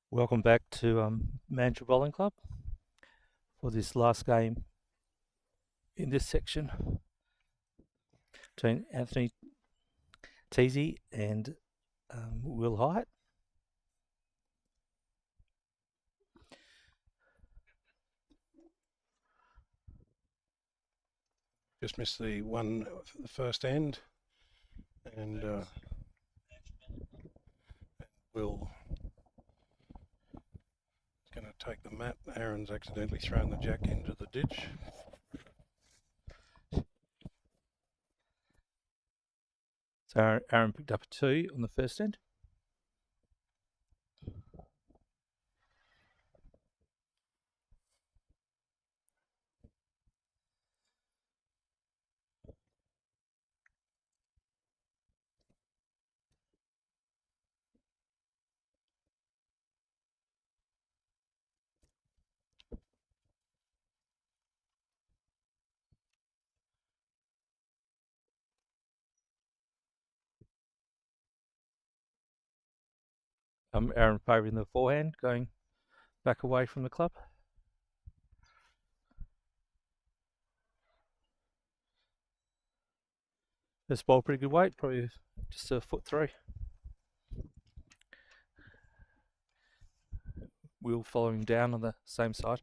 Welcome back to Mandurah Bowling Club for this last game in this section between Anthony Teys and Will Hyatt. Just missed the one for the first end, and Will is going to take the mat. Aaron's accidentally thrown the jack into the ditch. So Aaron picked up a 2 on the first end. Aaron favouring the forehand, going back away from the club. This ball pretty good weight, probably just a foot 3. Will following down on the same side.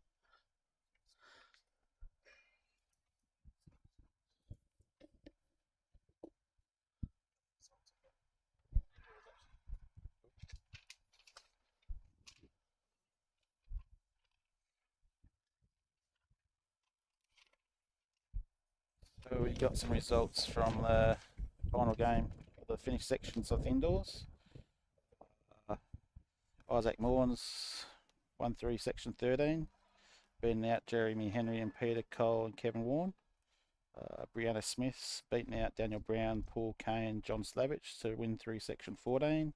So we got some results from the final game of the finished sections of indoors. Isaac Morns won through section 13, beating out Jeremy Henry and Peter Cole and Kevin Warren. Brianna Smith's beaten out Daniel Brown, Paul Kane, John Slavich to win through section 14.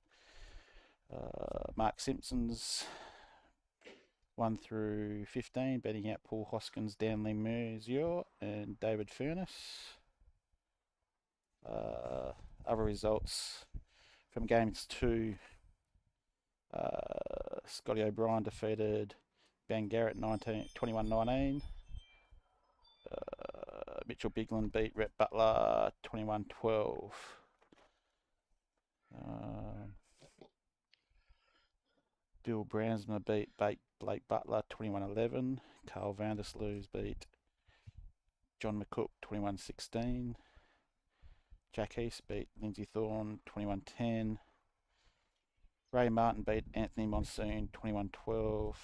Mark Simpson's 1 through 15, beating out Paul Hoskins, Danley Muzior and David Furness. Other results from games 2, Scotty O'Brien defeated Ben Garrett 21-19. Mitchell Bigland beat Rhett Butler 21-12. Bill Bransma beat Blake Butler 21-11. Carl Vandersloot beat John McCook 21-16. Jack East beat Lindsay Thorne 21-10. Ray Martin beat Anthony Monsoon 21-12.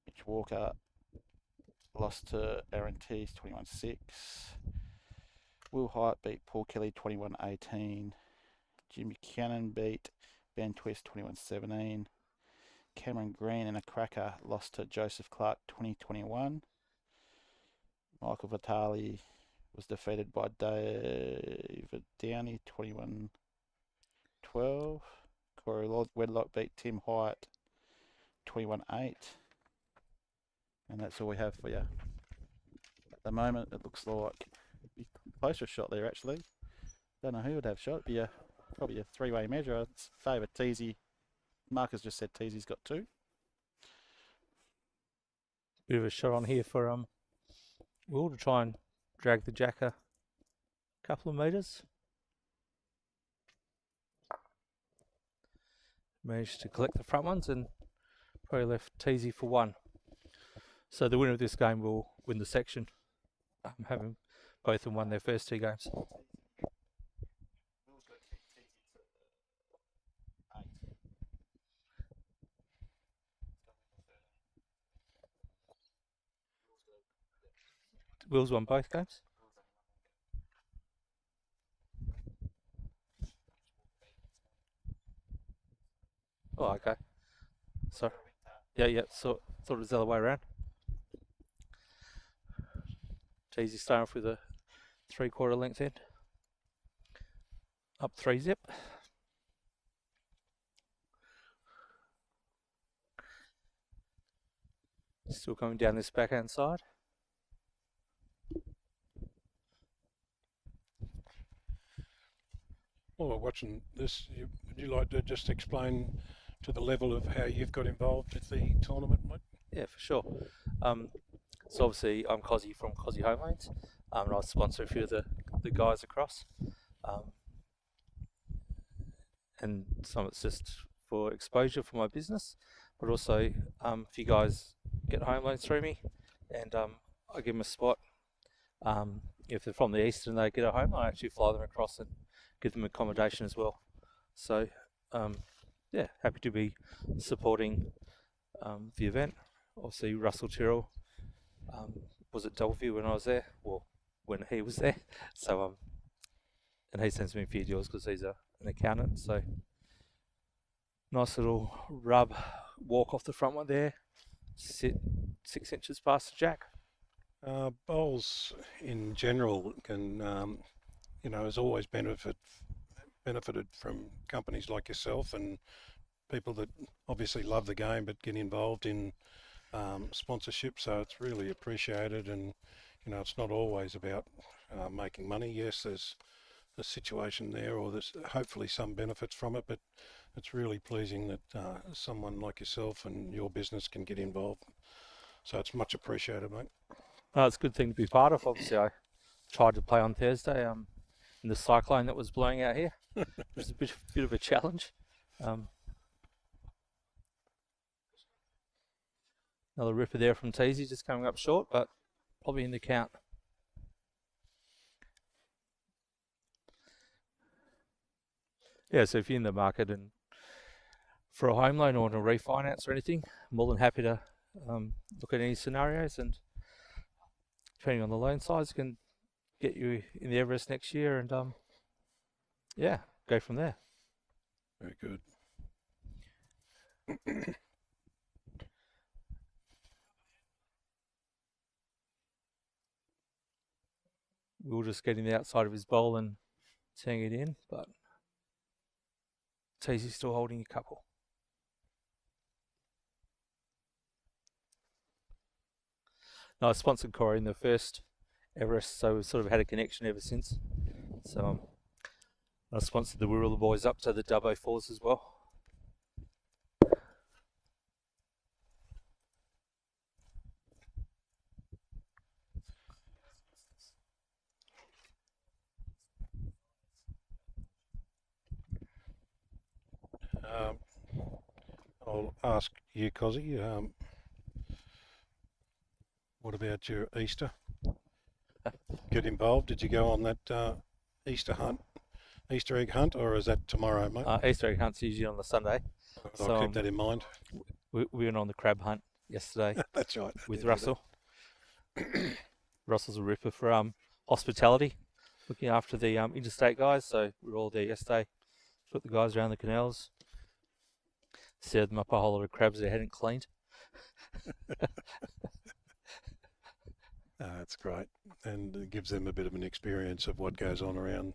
Mitch Walker lost to Aaron Teys 21-6. Will Hyatt beat Paul Kelly 21-18. Jim Buchanan beat Ben Twist 21-17. Cameron Green and a cracker lost to Joseph Clark 2021. Michael Vitali was defeated by David Downey 21-12. Corey Wedlock beat Tim Hyatt 21-8. And that's all we have for you. At the moment, it looks like it'd be closer shot there actually. Don't know who would have shot. It'd be probably a 3-way measure. It's favourite Teasy. Marcus just said Teasy's got 2. Bit of a shot on here for Will to try and drag the jack a couple of metres. Managed to collect the front ones and probably left Teasy for 1. So the winner of this game will win the section, having both of them won their first 2 games. Will's won both games. Oh, okay. Sorry. Yeah. So thought it was the other way around. Teasy starting off with a 3/4 length end. Up 3 zip. Still coming down this backhand side. While we're watching this, would you like to just explain to the level of how you've got involved with the tournament, mate? Yeah, for sure. So obviously I'm Cozzy from Cozzy Home Loans, and I sponsor a few of the guys across. And some of it's just for exposure for my business, but also if you guys get home loans through me, and I give them a spot. If they're from the east and they get a home, I actually fly them across and give them accommodation as well. So yeah, happy to be supporting the event. Obviously Russell Tyrrell was at Doubleview when I was there, well, when he was there. So and he sends me a few deals because he's an accountant. So nice little rub walk off the front one there. Sit 6 inches past the jack. Bowls in general can, has always benefited from companies like yourself and people that obviously love the game but get involved in sponsorship. So it's really appreciated, and it's not always about making money. Yes, there's a situation there, or there's hopefully some benefits from it, but it's really pleasing that someone like yourself and your business can get involved. So it's much appreciated, mate. It's a good thing to be part of. Obviously, I tried to play on Thursday in the cyclone that was blowing out here. It was a bit of a challenge. Another ripper there from Teys, just coming up short, but probably in the count. Yeah, so if you're in the market and for a home loan or a refinance or anything, I'm more than happy to look at any scenarios, and depending on the loan size, can get you in the Everest next year, and yeah, go from there. Very good. We'll just get him the outside of his bowl and teeing it in, but Teys still holding a couple. No, I sponsored Corey in the first Everest, so we've sort of had a connection ever since. So I sponsored the Warilla boys up to the Dubbo Fours as well. I'll ask you, Cozzy, what about your Easter? Get involved? Did you go on that Easter egg hunt, or is that tomorrow, mate? Easter egg hunt's usually on the Sunday. I'll keep that in mind. We went on the crab hunt yesterday. That's right. With Russell. Russell's a ripper for hospitality, looking after the interstate guys. So we were all there yesterday. Took the guys around the canals, served them up a whole lot of crabs they hadn't cleaned. That's great, and it gives them a bit of an experience of what goes on around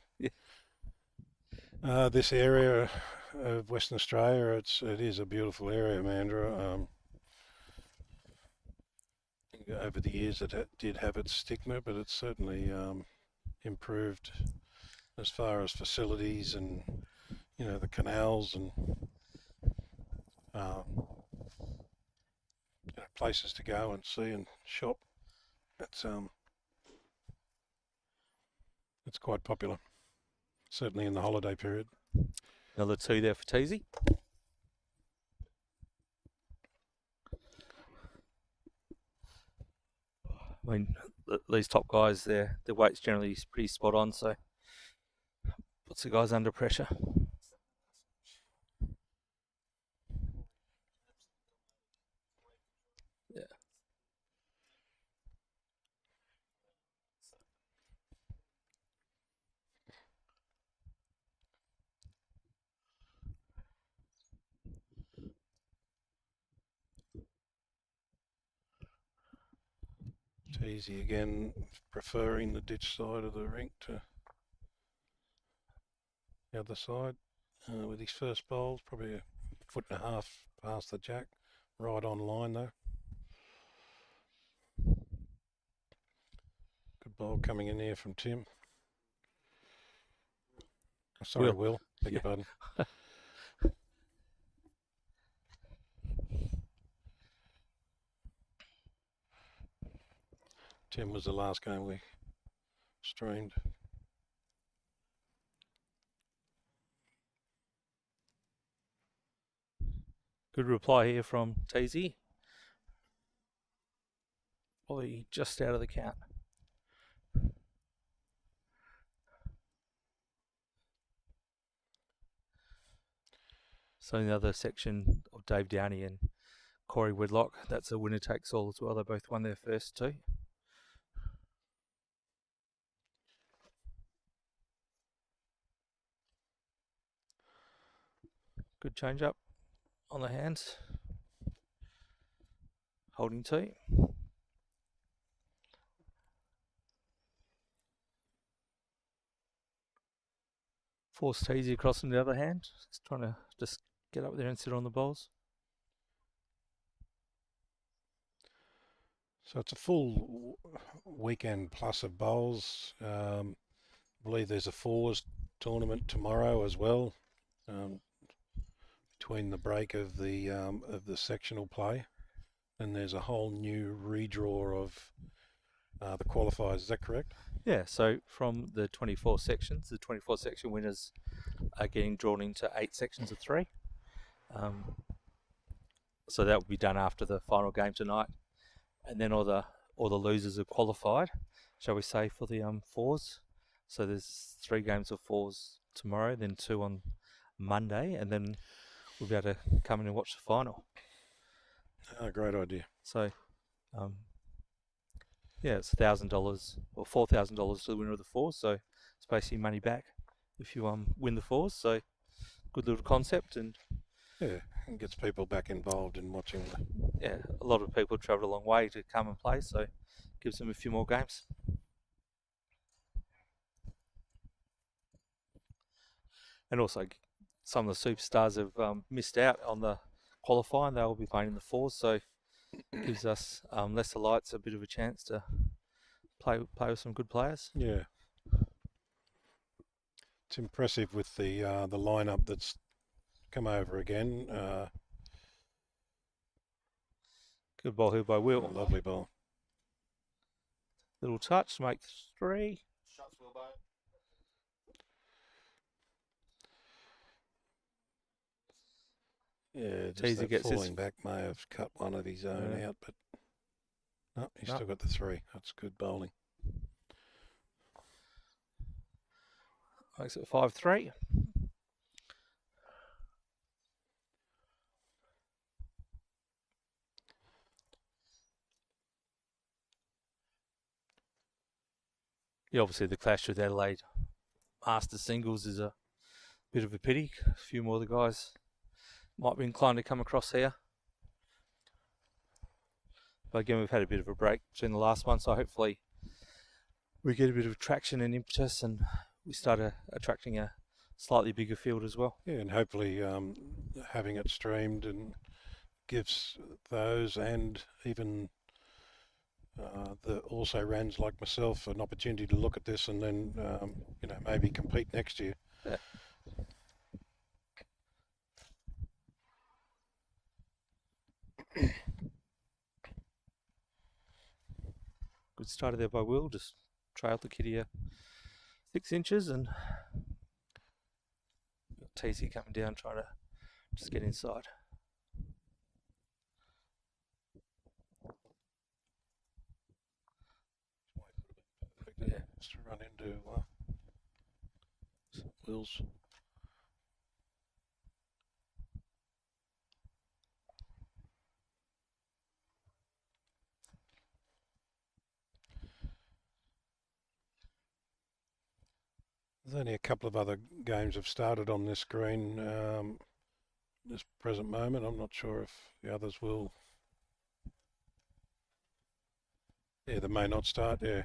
this area of Western Australia. It is a beautiful area, Mandurah. Over the years, it did have its stigma, but it's certainly improved as far as facilities and the canals and places to go and see and shop. It's quite popular, certainly in the holiday period. Another two there for Teysy. I mean, these top guys, their weight's generally pretty spot on, so puts the guys under pressure. Yeah. Teysy again, preferring the ditch side of the rink to the other side. With his first bowls, probably a foot and a half past the jack, right on line though. Good bowl coming in here from Tim. Sorry, Will. Beg your pardon. Tim was the last game we streamed. Good reply here from Teys. Probably just out of the count. So in the other section of Dave Downey and Corey Wedlock, that's a winner takes all as well. They both won their first two. Good change up on the hands. Holding tee. Force Teys across on the other hand. Just trying to just get up there and sit on the bowls. So it's a full weekend plus of bowls. I believe there's a fours tournament tomorrow as well, between the break of the sectional play, and there's a whole new redraw of the qualifiers. Is that correct? Yeah, so from the 24 sections, the 24 section winners are getting drawn into 8 sections of 3. So that will be done after the final game tonight, and then all the losers are qualified, shall we say, for the fours. So there's 3 games of fours tomorrow, then 2 on Monday, and then we'll be able to come in and watch the final. Great idea. So, yeah, it's $1,000 or $4,000 to the winner of the fours. So it's basically money back if you win the fours. So good little concept, and yeah, and gets people back involved in watching. Yeah, a lot of people travel a long way to come and play, so gives them a few more games. And also, some of the superstars have missed out on the qualifying. They will be playing in the fours, so gives us lesser lights a bit of a chance to play with some good players. Yeah, it's impressive with the lineup that's come over again. Good ball here by Will. Lovely ball. Little touch, make 3. Shots, Wilbo. Yeah, just Teys that gets his- falling back may have cut one of his own Yeah. out, but no, he's No. still got the 3. That's good bowling. Makes it 5-3. Yeah, obviously the clash with Adelaide Masters singles is a bit of a pity. A few more of the guys might be inclined to come across here. But again, we've had a bit of a break between the last one, so hopefully we get a bit of traction and impetus, and we start attracting a slightly bigger field as well. Yeah, and hopefully having it streamed and gives those and even the also rans like myself an opportunity to look at this and then maybe compete next year. Yeah. Good starter there by Will, just trailed the kitty 6 inches, and Teys coming down trying to just get inside. Yeah. Just to run into Will's. There's only a couple of other games have started on this green this present moment. I'm not sure if the others will. Yeah, they may not start. Yeah.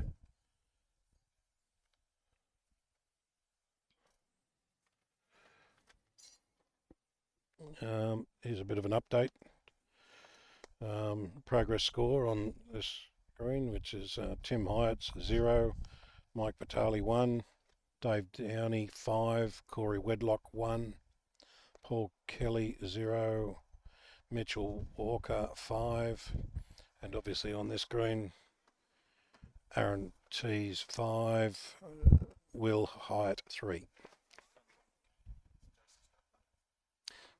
Here's a bit of an update. Progress score on this green, which is Tim Hyatt's 0, Mike Vitale 1, Dave Downey 5, Corey Wedlock 1, Paul Kelly 0, Mitchell Walker 5, and obviously on this green Aaron Teys 5, Will Hyatt 3.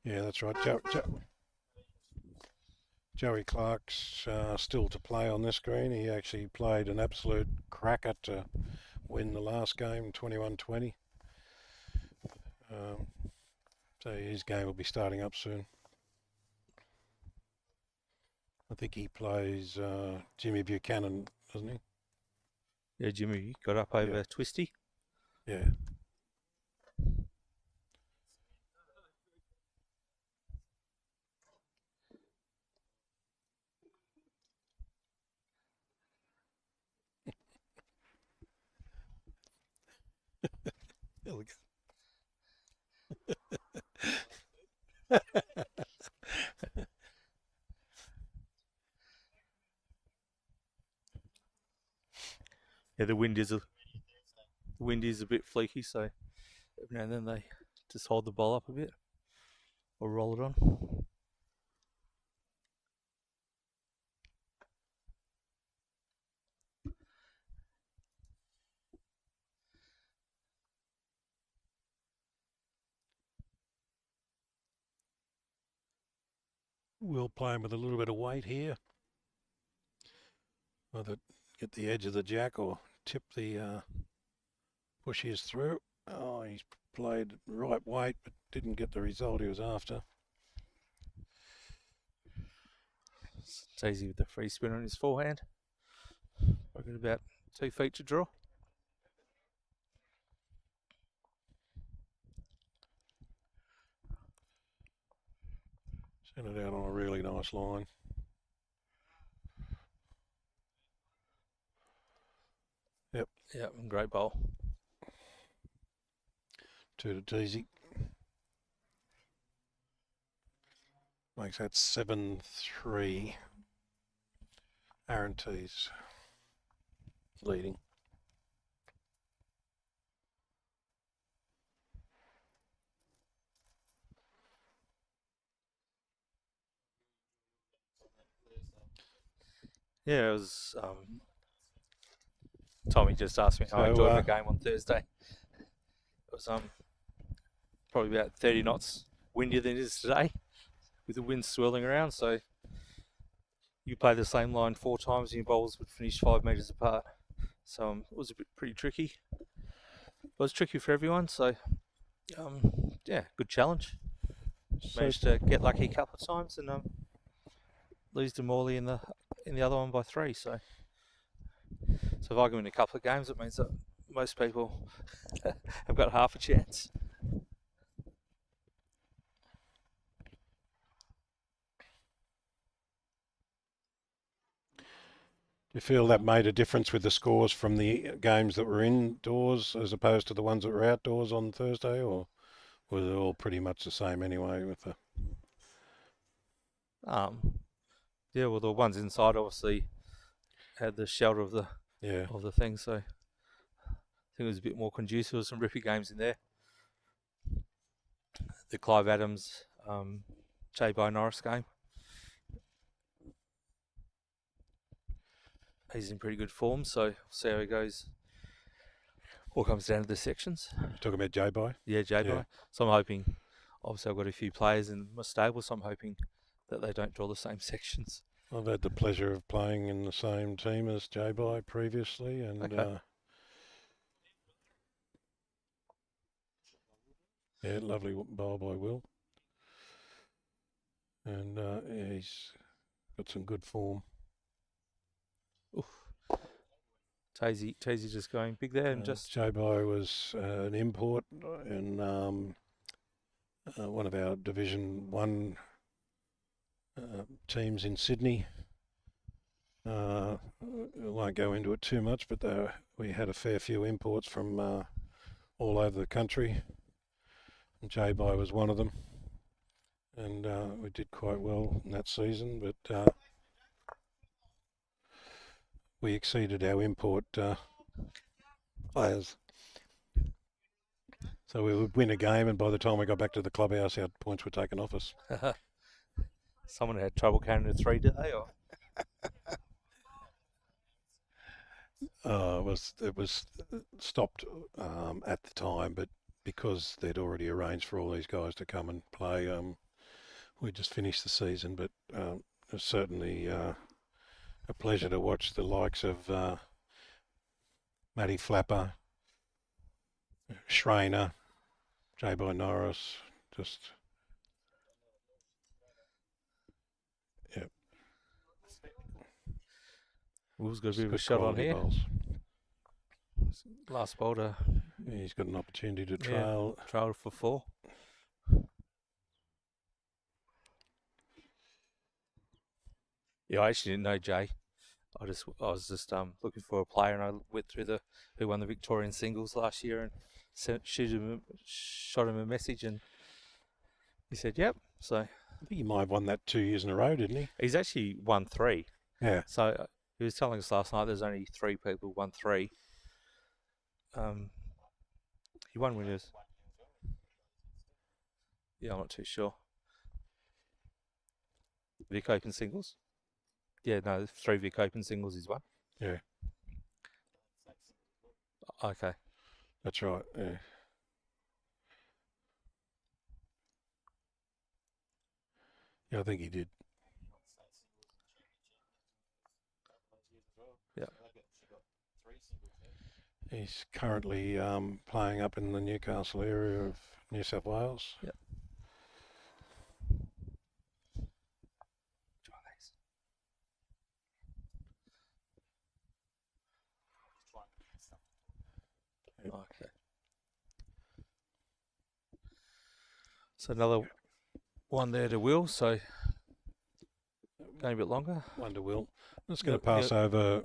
Yeah, that's right. Joey Clark's still to play on this green. He actually played an absolute cracker to win the last game, 21-20. So his game will be starting up soon. I think he plays Jimmy Buchanan, doesn't he? Yeah, Jimmy got up over Twisty. Yeah. There we go. Yeah, the wind is a bit fleaky, so every now and then they just hold the bowl up a bit or roll it on. We'll play him with a little bit of weight here. Either get the edge of the jack or tip the push his through. Oh, he's played right weight but didn't get the result he was after. Teys with the free spin on his forehand. I've got about 2 feet to draw. Sent it out on a really nice line. Yep, great bowl. 2 to Teys. Makes that 7-3. Aaron Teys leading. Yeah, it was. Tommy just asked me how I enjoyed my game on Thursday. It was probably about 30 knots windier than it is today, with the wind swirling around. So you play the same line 4 times, and your bowls would finish 5 metres apart. So it was pretty tricky. It was tricky for everyone. So yeah, good challenge. Managed to get lucky a couple of times and lose to Morley in the other one by 3. So if I go in a couple of games, it means that most people have got half a chance. Do you feel that made a difference with the scores from the games that were indoors as opposed to the ones that were outdoors on Thursday, or was it all pretty much the same anyway with the... Yeah, well, the ones inside obviously had the shelter of the thing, so I think it was a bit more conducive. There was some rippy games in there. The Clive Adams, J. By Norris game. He's in pretty good form, so we'll see how he goes. All comes down to the sections. You're talking about J-By? Yeah, J-By. Yeah. So I'm hoping, obviously I've got a few players in my stable, so I'm hoping that they don't draw the same sections. I've had the pleasure of playing in the same team as J-By previously, and Okay. yeah, lovely bowl by Will. And yeah, he's got some good form. Oof. Teys just going big there and just... J-By was an import in one of our Division 1 teams in Sydney. I won't go into it too much, but we had a fair few imports from all over the country. And J-By was one of them. And we did quite well in that season, but we exceeded our import players. So we would win a game, and by the time we got back to the clubhouse, our points were taken off us. Someone had trouble counting to 3, did they? Or It was stopped at the time, but because they'd already arranged for all these guys to come and play, we just finished the season. But it was certainly a pleasure to watch the likes of Matty Flapper, Schreiner, J-Boy Norris, just Will's got a bit of a good shot on quality here. bowls. Last bowler He's got an opportunity to trail. trailed for 4. Yeah, I actually didn't know Jay. I was just looking for a player, and I went through who won the Victorian singles last year, and shot him a message, and he said, "Yep." So I think he might have won that 2 years in a row, didn't he? he's actually won 3. Yeah. So he was telling us last night there's only 3 people who won 3. He won winners. Yeah, I'm not too sure. Vic Open singles. Yeah, no, 3 Vic Open singles he's won. Yeah. Okay. That's right. Yeah. Yeah, I think he did. Yeah. He's currently playing up in the Newcastle area of New South Wales. Yep. Okay. So another one there to Will, so going a bit longer. One to Will. I'm just going to Yeah, pass over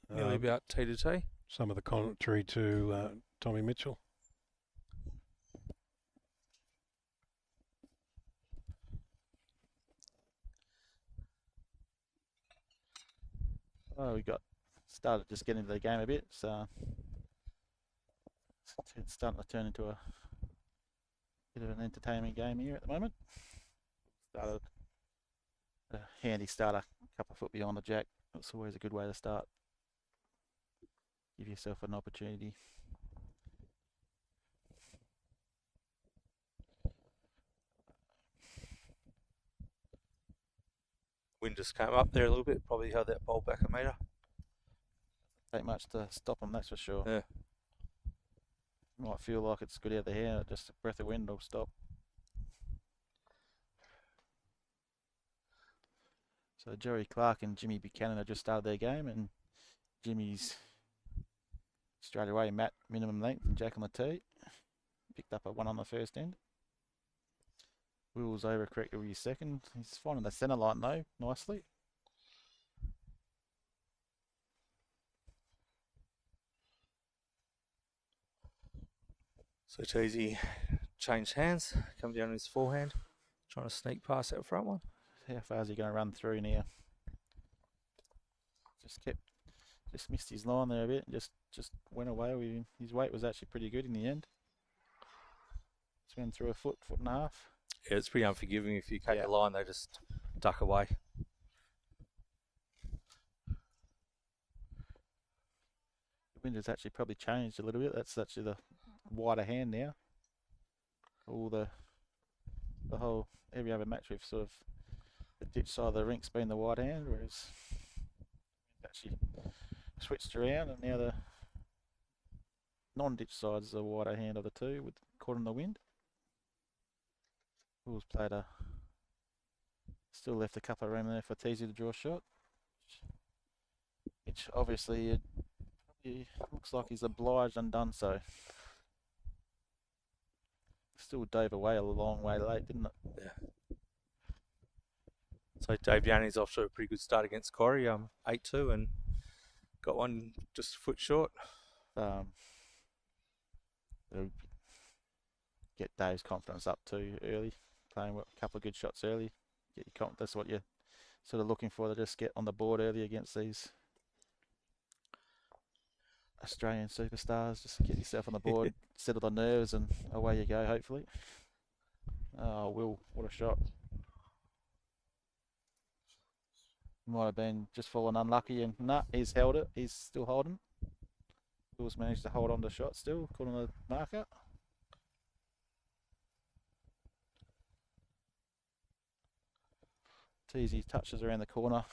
Nearly about T to T. some of the commentary to Tommy Mitchell. Oh, we got started just getting into the game a bit, so it's starting to turn into a bit of an entertainment game here at the moment. Started a handy starter, a couple of foot beyond the jack. That's always a good way to start. Give yourself an opportunity. Wind just came up there a little bit, probably held that bowl back a metre. Take much to stop them, that's for sure. Yeah. Might feel like it's good out of the hand, just a breath of wind will stop. So Jerry Clark and Jimmy Buchanan have just started their game, and Jimmy's straight away Matt minimum length and Jack on the tee. Picked up a 1 on the first end. Will's overcorrected with his second. He's finding the centre line though, nicely. So Teysy changed hands, come down on his forehand, trying to sneak past that front one. How far is he going to run through now? Just missed his line there a bit, and just went away with him. His weight was actually pretty good in the end. Swam through a foot and a half. Yeah, it's pretty unforgiving. If you cut your line, they just duck away. The wind has actually probably changed a little bit. That's actually the wider hand now. All the whole every other match we've sort of the ditch side of the rink's been the wide hand, whereas actually switched around, and now the non-ditch side is the wider hand of the two, with caught in the wind. Will's played still left a couple of room there for Teysy to draw a shot, which obviously it looks like he's obliged and done so. Still dove away a long way late, didn't it? Yeah. So Dave Yanni's off to a pretty good start against Corey, 8-2, and got one just a foot short. Get Dave's confidence up too early, playing a couple of good shots early. Get your confidence. That's what you're sort of looking for, to just get on the board early against these Australian superstars. Just get yourself on the board, settle the nerves, and away you go, hopefully. Oh, Will, what a shot. Might have been just fallen unlucky, and nah, he's held it. He's still holding. Will's managed to hold on to shot still, according to the marker. Teys touches around the corner.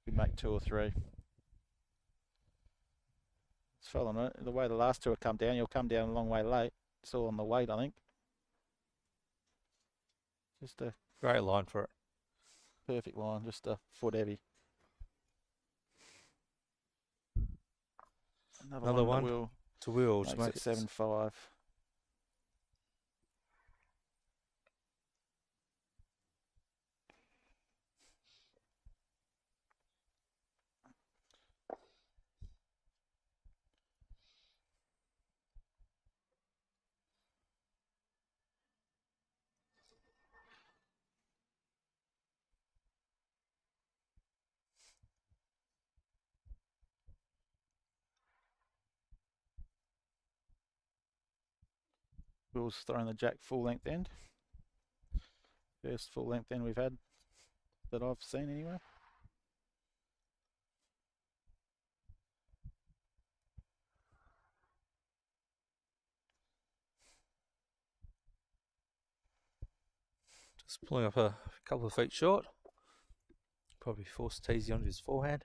Could make 2 or 3. It's fallen right. The way the last 2 have come down, you'll come down a long way late. It's all on the weight, I think. Just a Great line for it. perfect line, just a foot heavy. Another one Will to Will to makes make it 7-5. Will's throwing the jack full length end. First full length end we've had that I've seen anyway. Just pulling up a couple of feet short. Probably force Teys onto his forehand.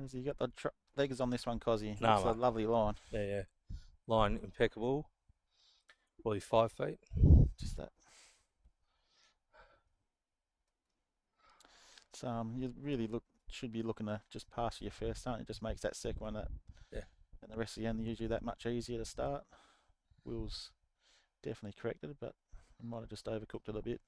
Has he got the legs on this one, Cozzy? Nah, It's a mate. lovely line. Yeah. Line impeccable. Probably 5 feet. Just that. It's, you really should be looking to just pass your first start. It just makes that second one Yeah. And the rest of the end usually that much easier to start. Will's definitely corrected, but I might have just overcooked it a bit.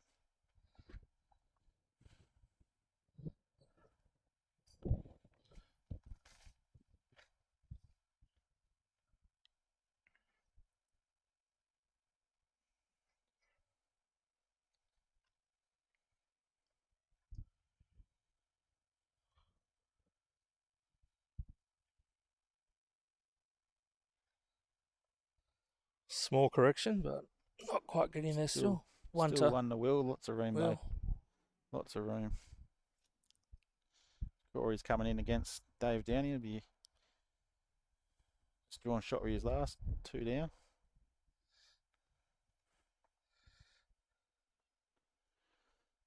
Small correction, but not quite getting there still. One Still to one to Will. Lots of room, Will. though. Lots of room. Corey's coming in against Dave Downey. He'll be just drawing shot with his last 2 down.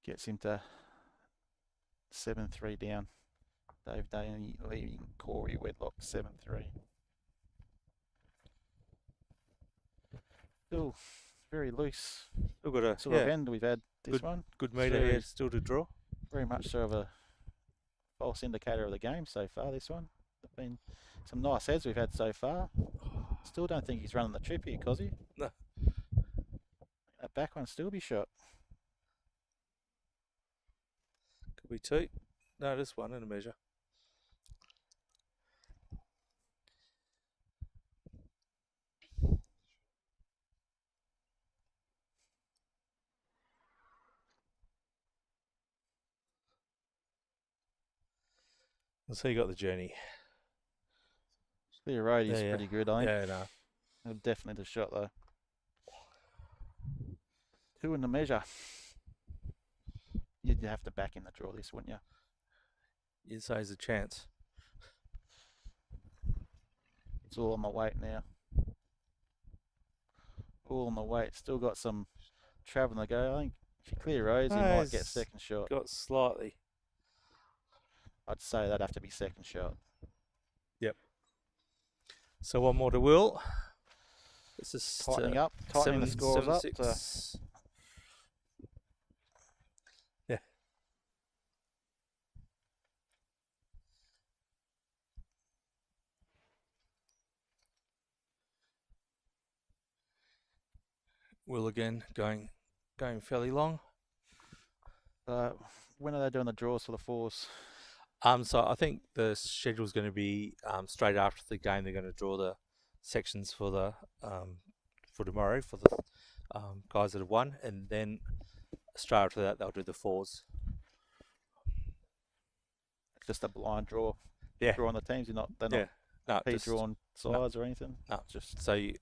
Gets him to 7-3 down. Dave Downey leaving Corey Wedlock 7-3. Still very loose Still got a sort of end we've had this one. good meter here still to draw. Very much sort of a false indicator of the game so far, this one. There've been some nice heads we've had so far. Still don't think he's running the trip here, Cozzy. No. That back one still be shot. Could be 2. No, just 1 in a measure. So you got the journey. Clear road is Yeah. pretty good, I think. Yeah, no. Definitely the shot though. 2 in the measure. You'd have to back in the draw this, wouldn't you? You'd say there's a chance. It's all on the weight now. All on the weight. Still got some travelling to go. I think if you clear roads, you might get second shot. Got slightly. I'd say that'd have to be second shot. Yep. So 1 more to Will. This is Tightening up, tightening the scores up. 6. Yeah. Will again going fairly long. When are they doing the draws for the 4s? So I think the schedule's going to be straight after the game. They're going to draw the sections for the for tomorrow for the guys that have won, and then straight after that they'll do the 4s. just a blind draw. Yeah. Draw on the teams. They're Yeah. not No, just drawn sides or anything. no. Just So you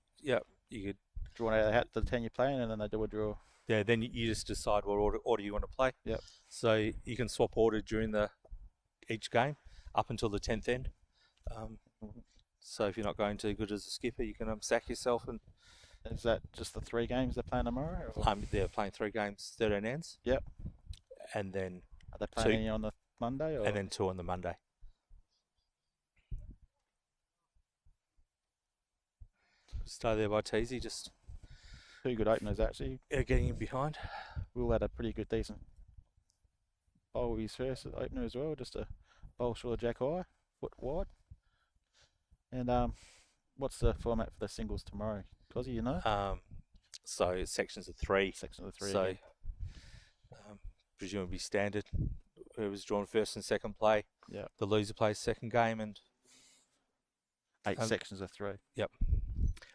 could. drawn out of the hat the 10 you're playing, and then they do a draw. Yeah, then you just decide what order you want to play. Yep. So you can swap order during each game up until the 10th end. So if you're not going too good as a skipper, you can sack yourself. And is that just the 3 games they're playing tomorrow? Or? They're playing 3 games, 13 ends. Yep. And then are they playing any on the Monday? Or? And then 2 on the Monday. Stay there by Teys, just 2 good openers actually. Getting in behind. Will had a pretty good decent bowl with his first opener as well, just a bowl short of jack high, foot wide. And what's the format for the singles tomorrow? Cosy, you know? So it's sections of 3. Section of 3. So presumably standard. Whoever's drawn first and second play. Yeah. The loser plays second game, and 8 sections of 3. Yep.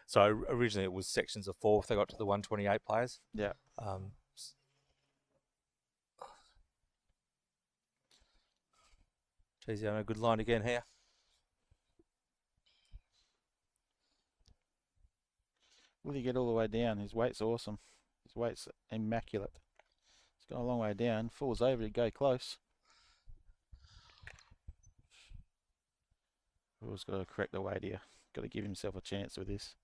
So originally it was sections of 4 if they got to the 128 players. Yeah. Teys on a good line again here. Will he get all the way down? His weight's awesome. His weight's immaculate. He's gone a long way down. Falls over to go close. Will's got to correct the weight here. Got to give himself a chance with this.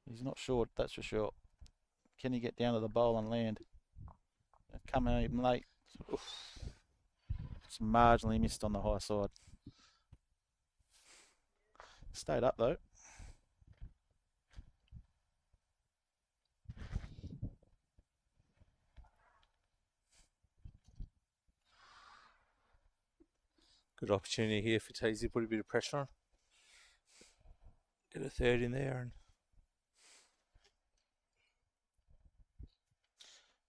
He's not short, that's for sure. Can he get down to the bowl and land? Coming even late. It's marginally missed on the high side. Stayed up though. Good opportunity here for Teys to put a bit of pressure on. Get a third in there, and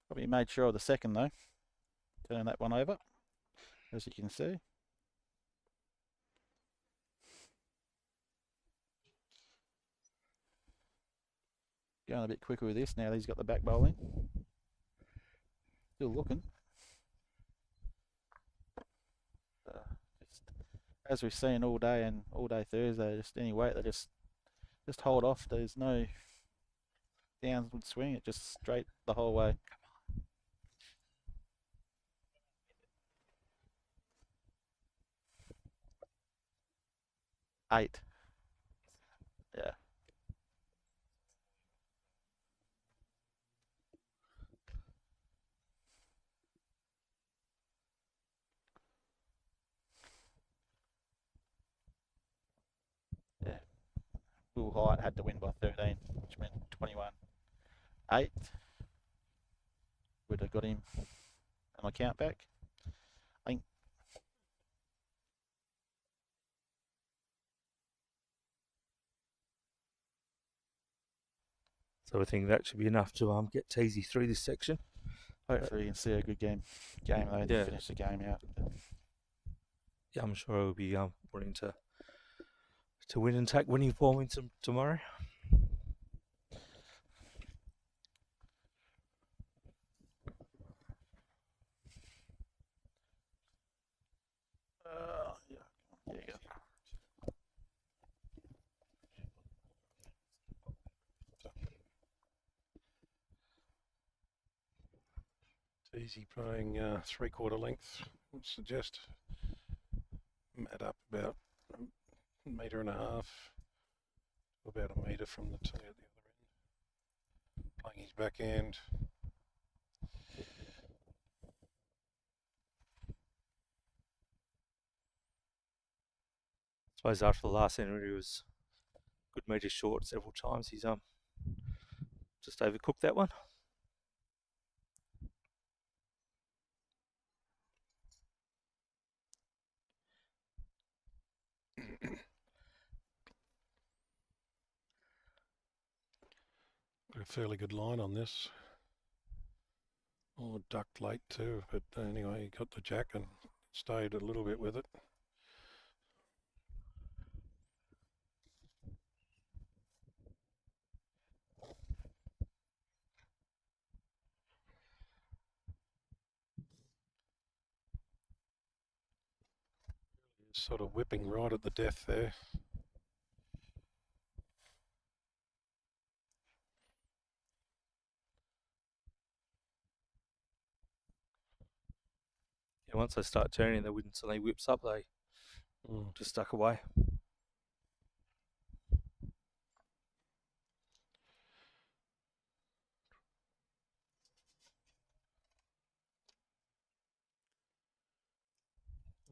probably made sure of the second though. Turning that one over, as you can see. Going a bit quicker with this now that he's got the back bowling. Still looking. As we've seen all day and all day Thursday, just any weight they just hold off. There's no downward swing. It just straight the whole way. 8. Yeah. Yeah. Will Hyatt had to win by 13, which meant 21-8. Would have got him on a count back. I think. so I think that should be enough to get Teys through this section. Hopefully you can see a good game though, to finish the game out. Yeah, I'm sure he'll be wanting to win and take winning form into tomorrow. Yeah. There you go. Easy playing 3/4 length. Would suggest mat up about a metre and a half to about a metre from the tee at the other end. Playing his backhand. I suppose after the last inning, he was good metre short several times. He's just overcooked that one. Got a fairly good line on this. Oh, ducked late too, but anyway, he got the jack and stayed a little bit with it. Sort of whipping right at the death there. Yeah, once they start turning, the wind suddenly whips up. They just duck away.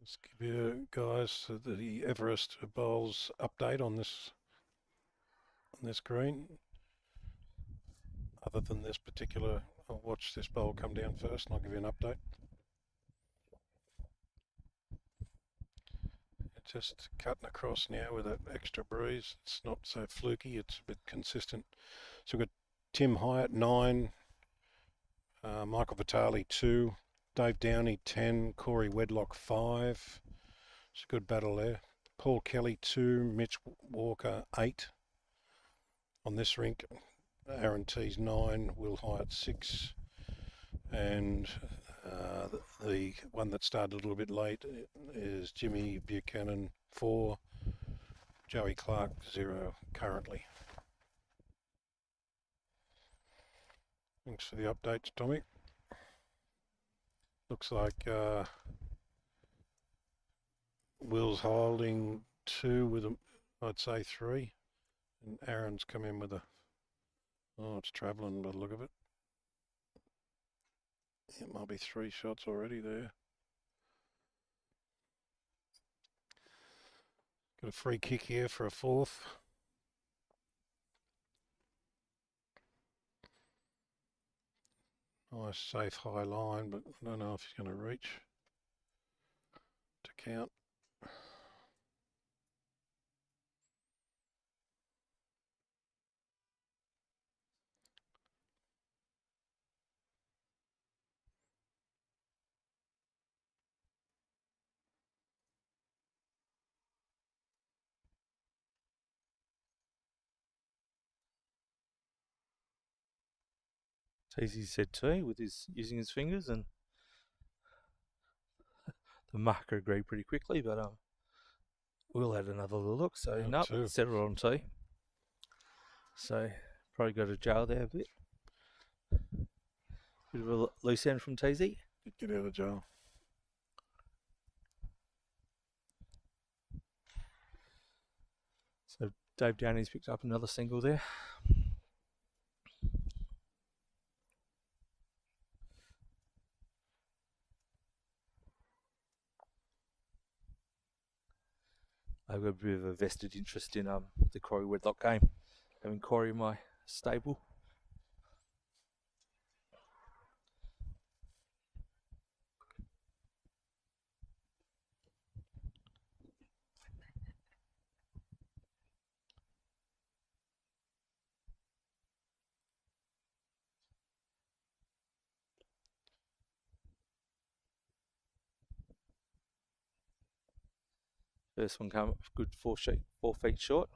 Let's give you guys the Everest of Bowls update on this green. Other than this particular, I'll watch this bowl come down first and I'll give you an update. It's just cutting across now with that extra breeze. It's not so fluky, it's a bit consistent. So we've got Tim Hyatt 9, Michael Vitale 2, Dave Downey 10, Corey Wedlock 5. It's a good battle there. Paul Kelly 2, Mitch Walker 8 on this rink. Aaron Teys 9, Will Hyatt 6, and the one that started a little bit late is Jimmy Buchanan 4, Joey Clark 0 currently. Thanks for the updates, Tommy. Looks like Will's holding 2 with I'd say 3, and Aaron's come in with it's travelling by the look of it. It might be 3 shots already there. Got a free kick here for a 4th. Nice safe high line, but I don't know if he's going to reach to count. Teys said 2 with using his fingers, and the marker agreed pretty quickly, but Will had another look, so nope, settled on 2. So probably go to jail there a bit. Bit of a loose end from Teys. Get out of jail. So Dave Downey's picked up another single there. I've got a bit of a vested interest in the Corey Wedlock game, having Corey in my stable. First one come good 4 feet short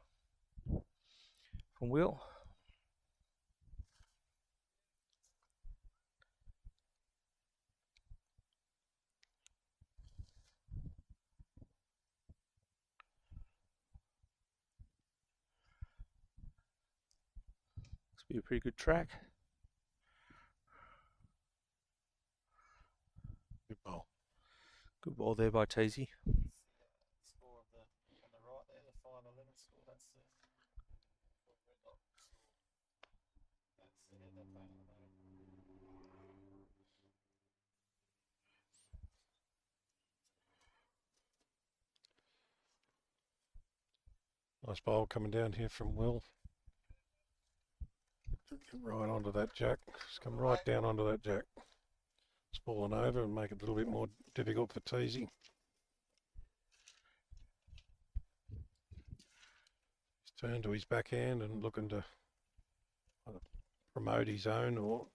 from Will. Looks to be a pretty good track. Good ball. Good ball there by Teys. Score of on the right there, the 5-11 score. That's the Redlock score. That's they're playing at the moment. Nice bowl coming down here from Will. Get right onto that jack. Just come right down onto that jack. It's falling over and make it a little bit more difficult for Teysy. He's turned to his backhand and looking to promote his own or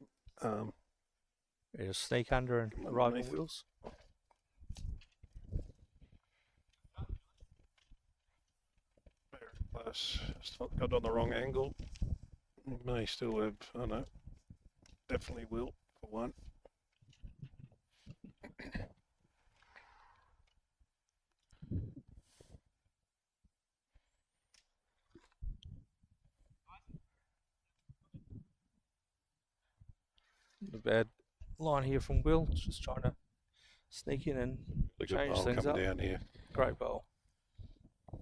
sneak under and arrive on Will's. Close. Got on the wrong angle. He may still have, I know, definitely will for one. Not a bad line here from Will, just trying to sneak in and A good change bowl things coming up. down here. Great bowl. I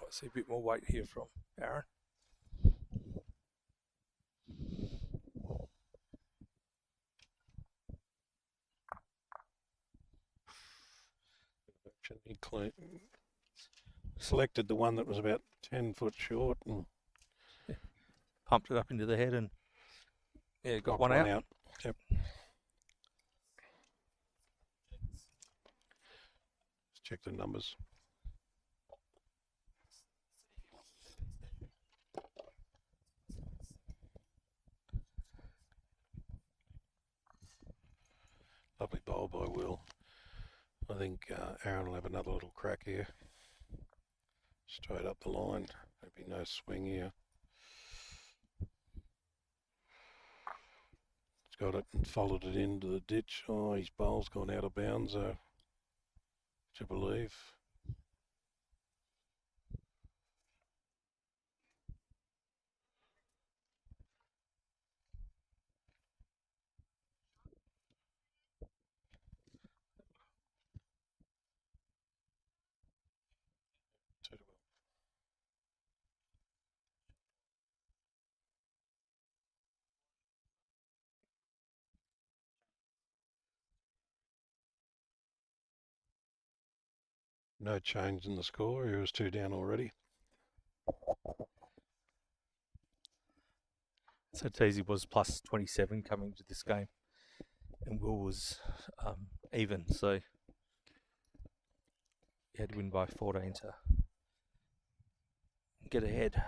see a bit more weight here from Aaron. He selected the one that was about 10 foot short and Pumped it up into the head and got knocked one out. Yep. Let's check the numbers. Lovely bowl by Will. I think Aaron will have another little crack here. Straight up the line. Maybe no swing here. He's got it and followed it into the ditch. Oh, his bowl's gone out of bounds though. Would you believe? No change in the score. He was 2 down already. So Teys was plus 27 coming to this game, and Will was even. So he had to win by 14 to get ahead.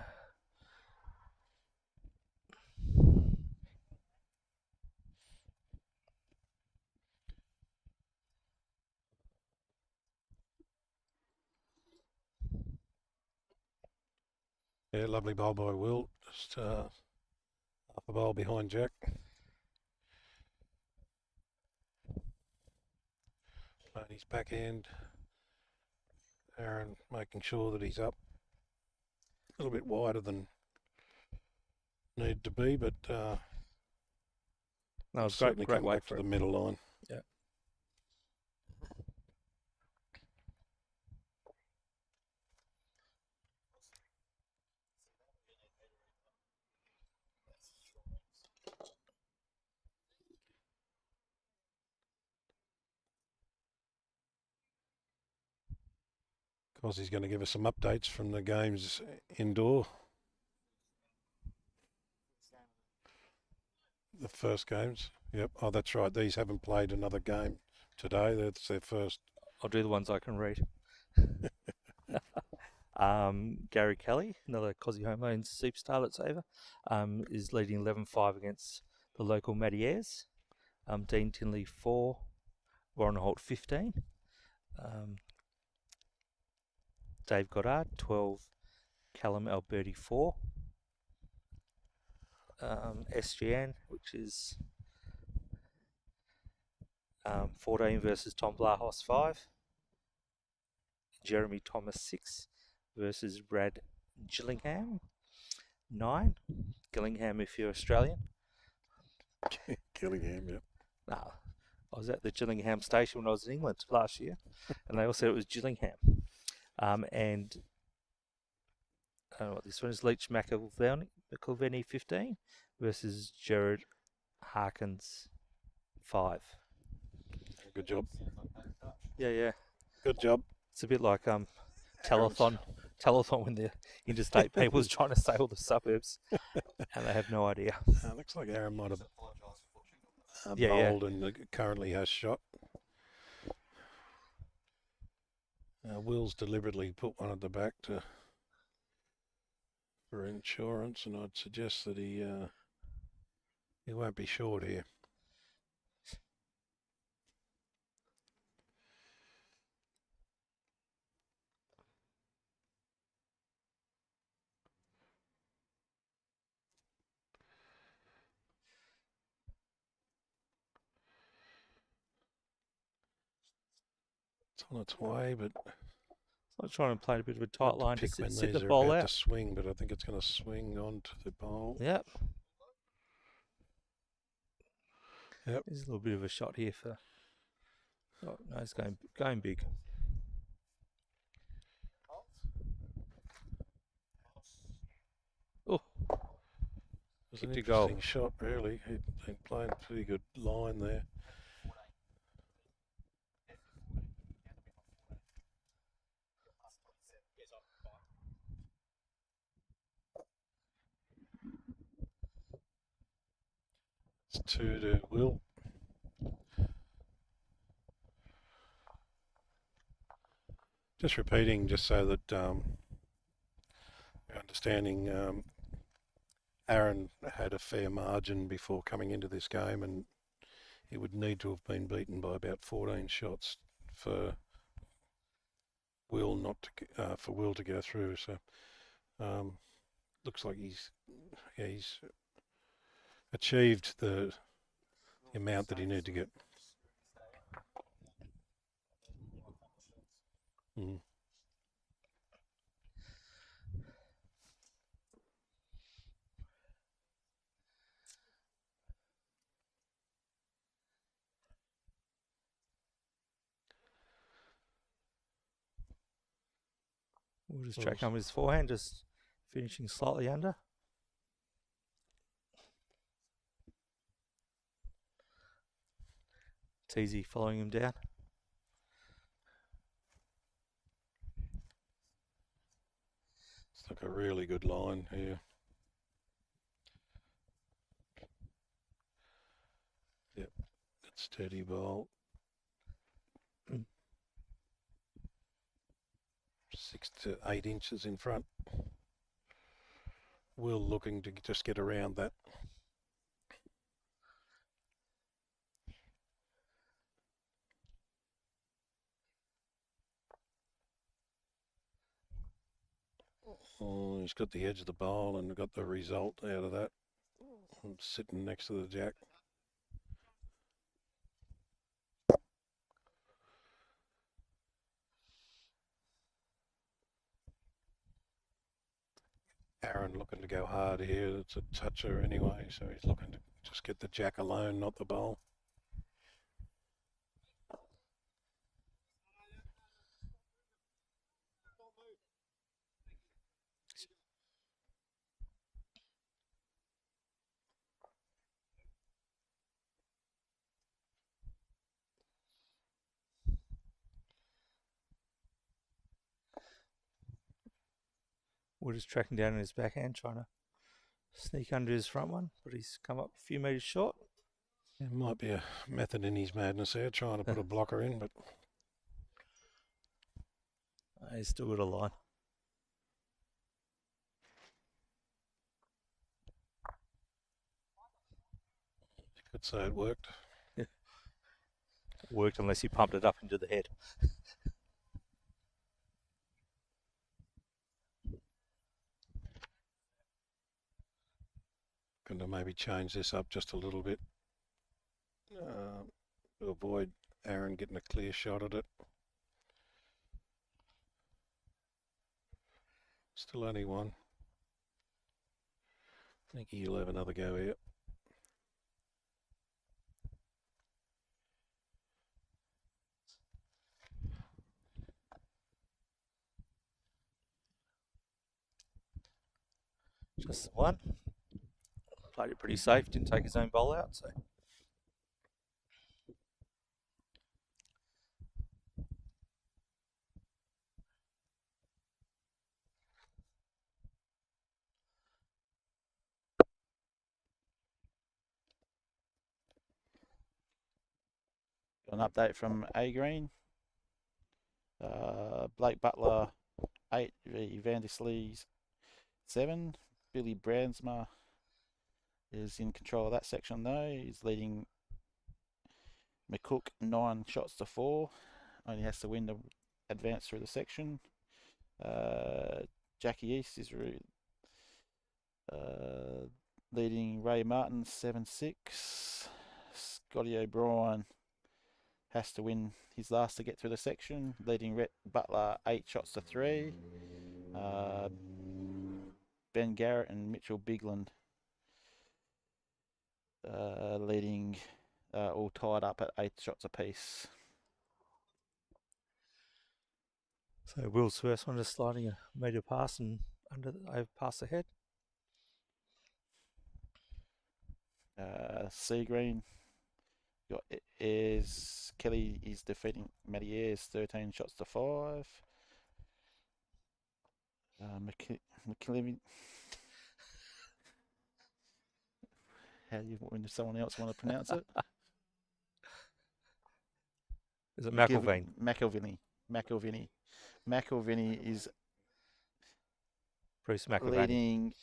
Yeah, lovely bowl by Will. Just half a bowl behind Jack. Playing his backhand. Aaron making sure that he's up a little bit wider than needed to be, but No, it was certainly great come weight back to for the it. middle line. Yeah. Of course, he's going to give us some updates from the games indoor. The first games. Yep. Oh, that's right. These haven't played another game today. That's their first. I'll do the ones I can read. Gary Kelly, another Cosy Home Loans superstar, let's say, is leading 11-5 against the local Mattiers. Dean Tinley 4, Warren Holt 15. Dave Goddard 12, Callum Alberti 4. SGN, which is 14 versus Tom Blahos 5. Jeremy Thomas 6 versus Brad Gillingham 9. Gillingham if you're Australian. Gillingham, yep. No, I was at the Gillingham station when I was in England last year, and they all said it was Gillingham. And I don't know what this one is. Leach McIlvenny 15 versus Jared Harkins 5. Good job. Yeah. Good job. It's a bit like telethon when the interstate people's trying to sail the suburbs and they have no idea. Looks like Aaron might have Yeah. bowled and currently has shot. Will's deliberately put one at the back for insurance, and I'd suggest that he won't be short here. It's on its way, but I'm trying to play a bit of a tight line to pick when sit these the are ball about out. to swing, but I think it's going to swing onto the bowl. Yep. Yep. There's a little bit of a shot here for. Oh no, it's going big. Oh, It was kicked an a goal. interesting shot, really. He'd playing a pretty good line there. It's 2 to Will. Just repeating, just so that understanding, Aaron had a fair margin before coming into this game, and he would need to have been beaten by about 14 shots for Will for Will to go through. So looks like he's achieved the amount that he needed to get. Mm. We'll just track on with his forehand, just finishing slightly under. Teys following him down. It's like a really good line here. Yep, it's steady bowl. 6 to 8 inches in front. Will looking to just get around that. Oh, he's got the edge of the bowl and got the result out of that. I'm sitting next to the jack. Aaron looking to go hard here. It's a toucher anyway, so he's looking to just get the jack alone, not the bowl. We're just tracking down on his backhand, trying to sneak under his front one, but he's come up a few metres short. There might be a method in his madness there, trying to put a blocker in, but He's still got a line. you could say it worked. It worked unless he pumped it up into the head. Going to maybe change this up just a little bit to avoid Aaron getting a clear shot at it. Still only one. I think he'll have another go here. Just the one. Played it pretty safe, didn't take his own bowl out, so. An update from A Green. Blake Butler 8 v Van der Slees 7. Billy Brandsma is in control of that section though. He's leading McCook 9 shots to 4. Only has to win to advance through the section. Jackie East is leading Ray Martin 7-6. Scotty O'Brien has to win his last to get through the section, leading Rhett Butler 8 shots to 3. Ben Garrett and Mitchell Bigland leading all tied up at 8 shots apiece. So Will's first one, just sliding a metre pass and over past the head. Sea Green got is Kelly is defeating Matty Ayres 13 shots to 5. McKillivy. How do you when someone else want to pronounce it? Is it McElveen? McElveen is Bruce McElveen. leading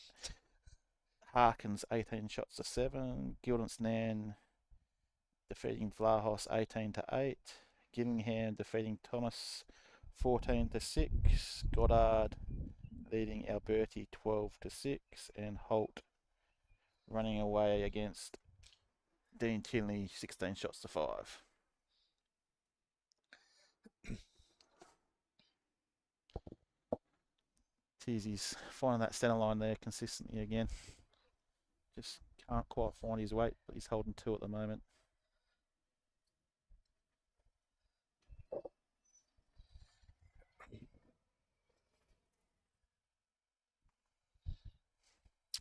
Harkins 18 shots to 7. Gilden's Nan defeating Vlahos 18 to 8. Gillingham defeating Thomas 14 to 6. Goddard leading Alberti 12 to 6. And Holt running away against Dean Tinley 16 shots to 5. Teys finding that centre line there consistently again. Just can't quite find his weight, but he's holding 2 at the moment.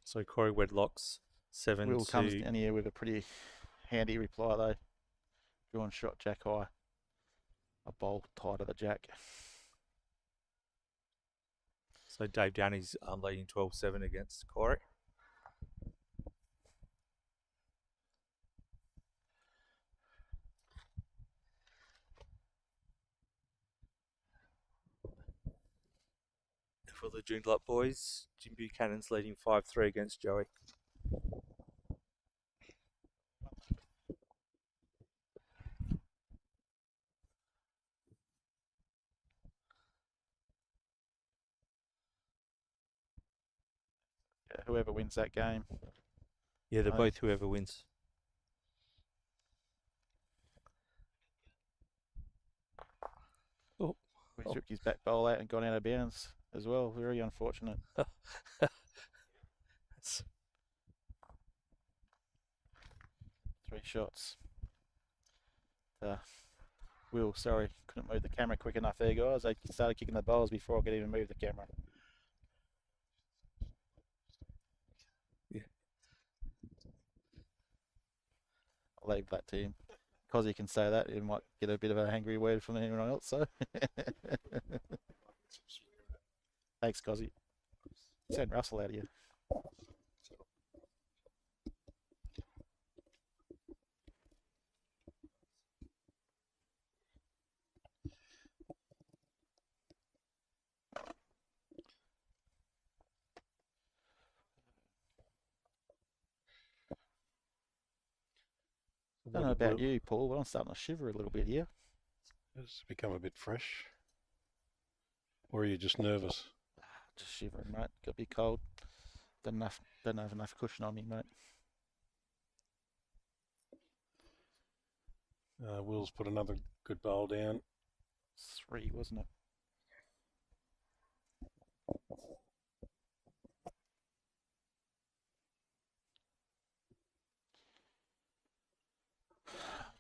So Corey Wedlock's 7 Will to... comes down here with a pretty handy reply though. Drawn shot jack high. A bowl tight to the jack. So Dave Downey's leading 12-7 against Corey. For the Joondalup boys, Jim Buchanan's leading 5-3 against Joey. Yeah, whoever wins that game. Yeah, they're both whoever wins. Oh. He took his back bowl out and got out of bounds as well. Very unfortunate. 3 shots. Will, sorry, couldn't move the camera quick enough there, guys. They started kicking the bowls before I could even move the camera. Yeah. I'll leave that to him. Because he can say that, he might get a bit of an angry word from anyone else. So, thanks, Cozzy. Send Russell out of you. I don't know about you, Paul, but I'm starting to shiver a little bit here. It's become a bit fresh. Or are you just nervous? Just shivering, mate. Got a bit cold. Don't have enough cushion on me, mate. Will's put another good bowl down. 3, wasn't it?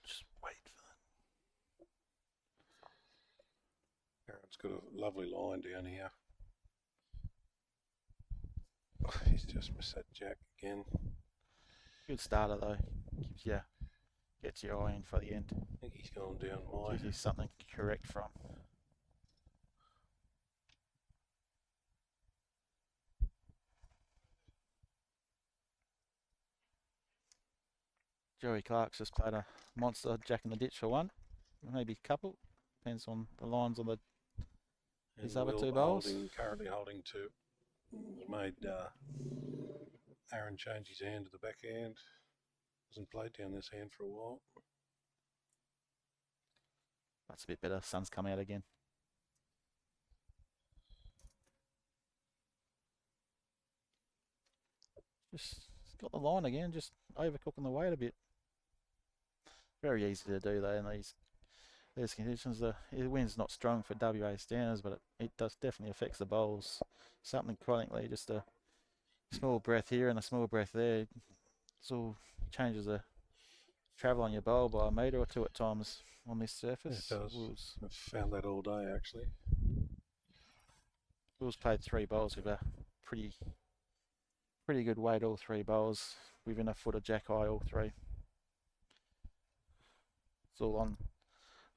Just wait for that. Aaron's got a lovely line down here. Oh, he's just missed that jack again. Good starter though. Gets your eye in for the end. I think he's gone down wide. Gives you something to correct from. Joey Clark's just played a monster jack in the ditch for 1. Maybe a couple. Depends on the lines on his other 2 bowls. Currently holding 2. He's made Aaron change his hand to the backhand. Hasn't played down this hand for a while. That's a bit better. Sun's come out again. Just got the line again, just overcooking the weight a bit. Very easy to do though in these conditions. The wind's not strong for WA standards, but it does definitely affects the bowls. Something chronically, just a small breath here and a small breath there. It's all changes the travel on your bowl by a metre or two at times on this surface. It does. Will's I've found that all day actually. played 3 bowls with a pretty good weight, all 3 bowls, within a foot of jack high, all 3. It's all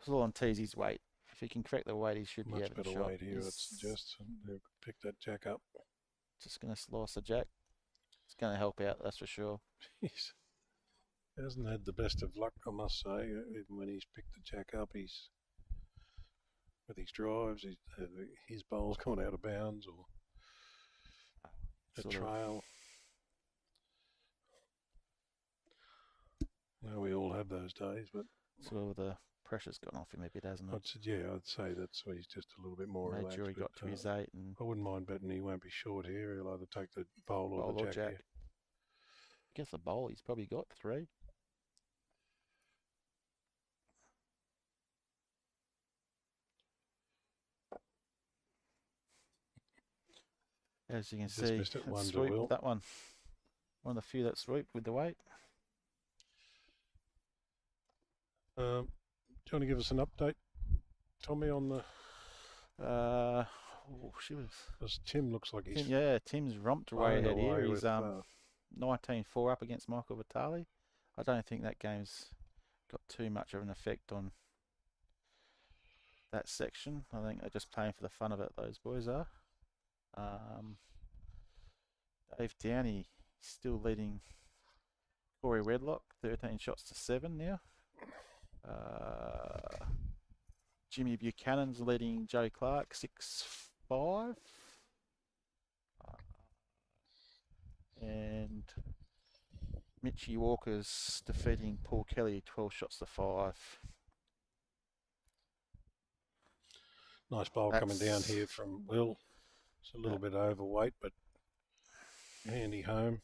on Teys' weight. If he can correct the weight, he should be Much having a better shot. weight here, I'd He's suggest. They'll pick that jack up. just going to slice the jack. It's going to help out, that's for sure. He hasn't had the best of luck, I must say. Even when he's picked the jack up, he's with his drives, his bowl's gone out of bounds or a trail. No, we all have those days, but sort of the pressure's gone off him a bit, hasn't it? I'd say that's where he's just a little bit more Made relaxed. sure he got to his 8, and I wouldn't mind betting he won't be short here. He'll either take the bowl or the jack. Here. I guess the bowl he's probably got 3. As you can see, missed it, one to swoop Will. that one. One of the few that swooped with the weight. Do you want to give us an update, Tommy, on the? She was. Because Tim looks like he's. Tim's romped way ahead here. He's 19-4 up against Michael Vitale. I don't think that game's got too much of an effect on that section. I think they're just playing for the fun of it, those boys are. Dave Downey still leading Corey Redlock, 13 shots to 7 now. Jimmy Buchanan's leading Joe Clark 6-5. And Mitchie Walker's defeating Paul Kelly 12 shots to 5. Nice bowl coming down here from Will. It's a little bit overweight, but handy home.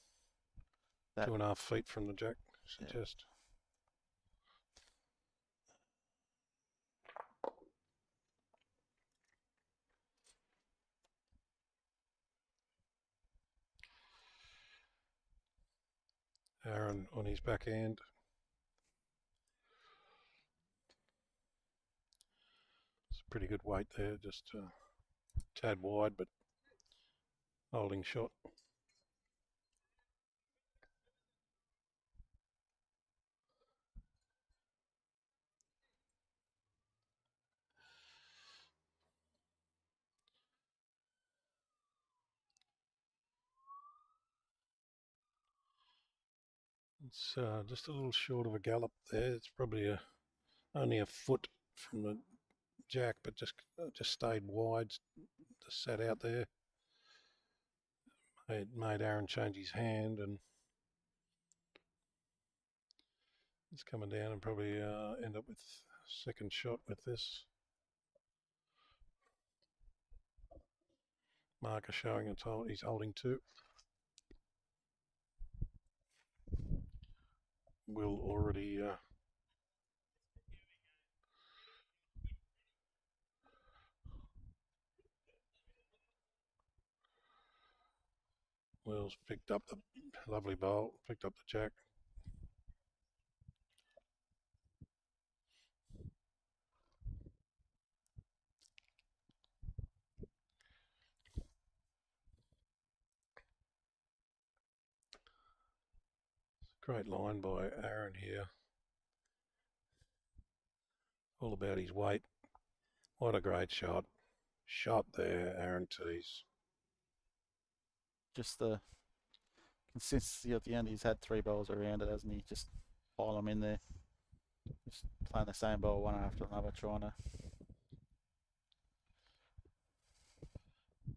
2.5 feet from the jack, suggest. Aaron on his backhand. It's a pretty good weight there, just a tad wide, but holding shot. It's just a little short of a gallop there. It's probably only a foot from the jack, but just stayed wide, just sat out there. It made Aaron change his hand, and it's coming down and probably end up with second shot with this. Marker showing he's holding 2. Will already Will's picked up the lovely bowl, picked up the jack. Great line by Aaron here. All about his weight. What a great shot. Shot there, Aaron Teys. Just the consistency at the end. He's had 3 bowls around it, hasn't he? Just pile them in there. Just playing the same bowl one after another, trying to.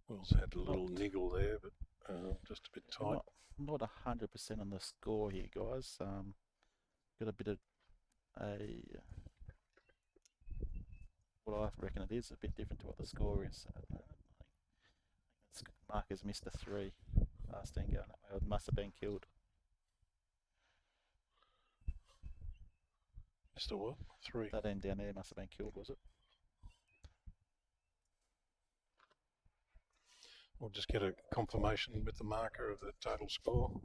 Will's had a little niggle there, but just a bit tight. Not 100% on the score here, guys. Got a bit of what I reckon it is a bit different to what the score is. Marcus missed a 3 last end going that way. It must have been killed. Missed a what? 3. That end down there must have been killed, was it? We'll just get a confirmation with the marker of the total score.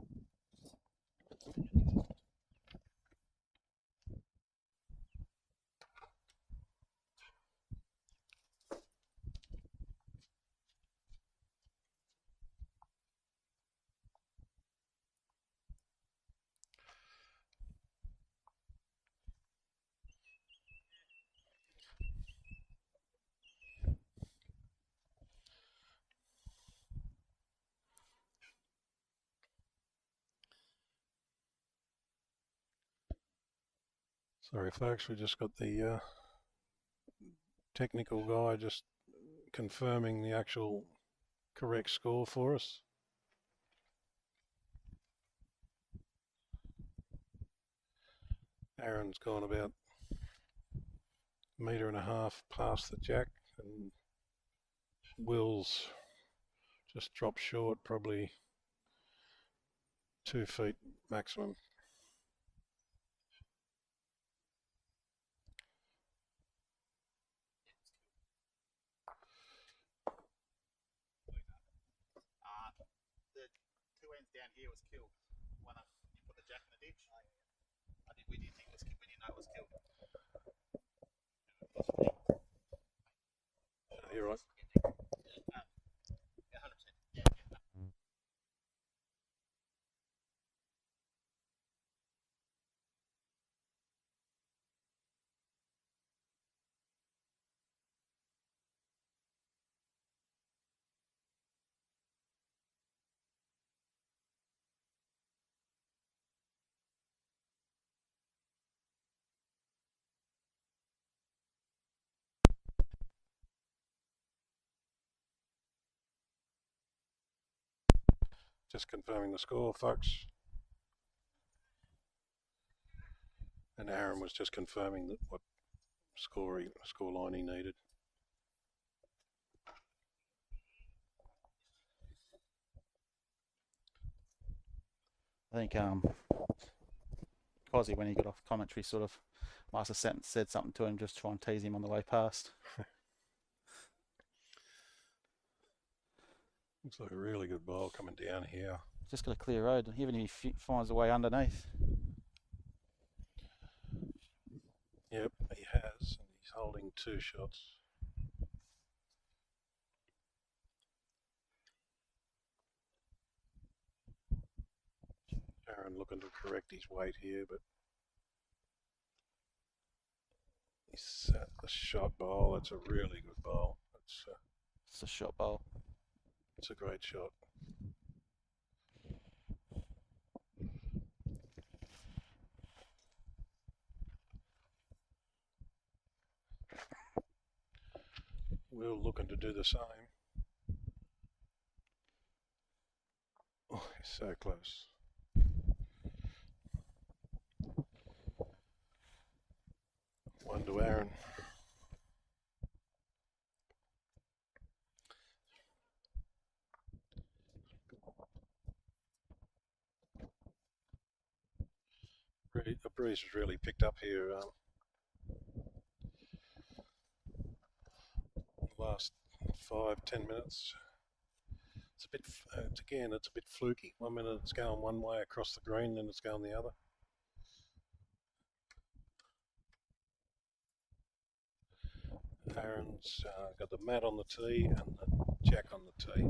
Sorry folks, we just got the technical guy just confirming the actual correct score for us. Aaron's gone about 1.5 meters past the jack, and Will's just dropped short, probably 2 feet maximum. The two ends down here was killed. One up, you put the jack in the ditch. We didn't think it was killed. We didn't know it was killed. You're right. Yeah, 100%. Yeah. Just confirming the score, folks. And Aaron was just confirming that what score line he needed. I think Cosy, when he got off commentary, sort of must have said something to him, just try and tease him on the way past. Looks like a really good bowl coming down here. Just got a clear road, even if he finds a way underneath. Yep, he has, and he's holding 2 shots. Aaron looking to correct his weight here, but he's at the shot bowl. It's a really good bowl. It's a shot bowl. It's a great shot. We're looking to do the same. Oh, he's so close. One to Aaron. The breeze has really picked up here last 5-10 minutes. It's a bit, it's a bit fluky. 1 minute it's going one way across the green, then it's going the other. Aaron's got the mat on the tee and the jack on the tee.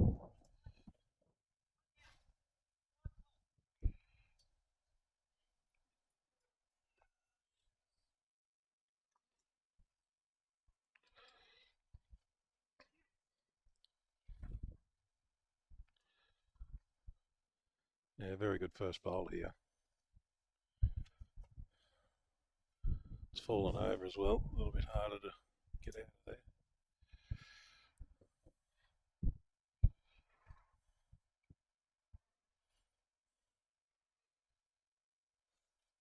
Yeah, very good first bowl here. It's fallen over as well, a little bit harder to get out of there.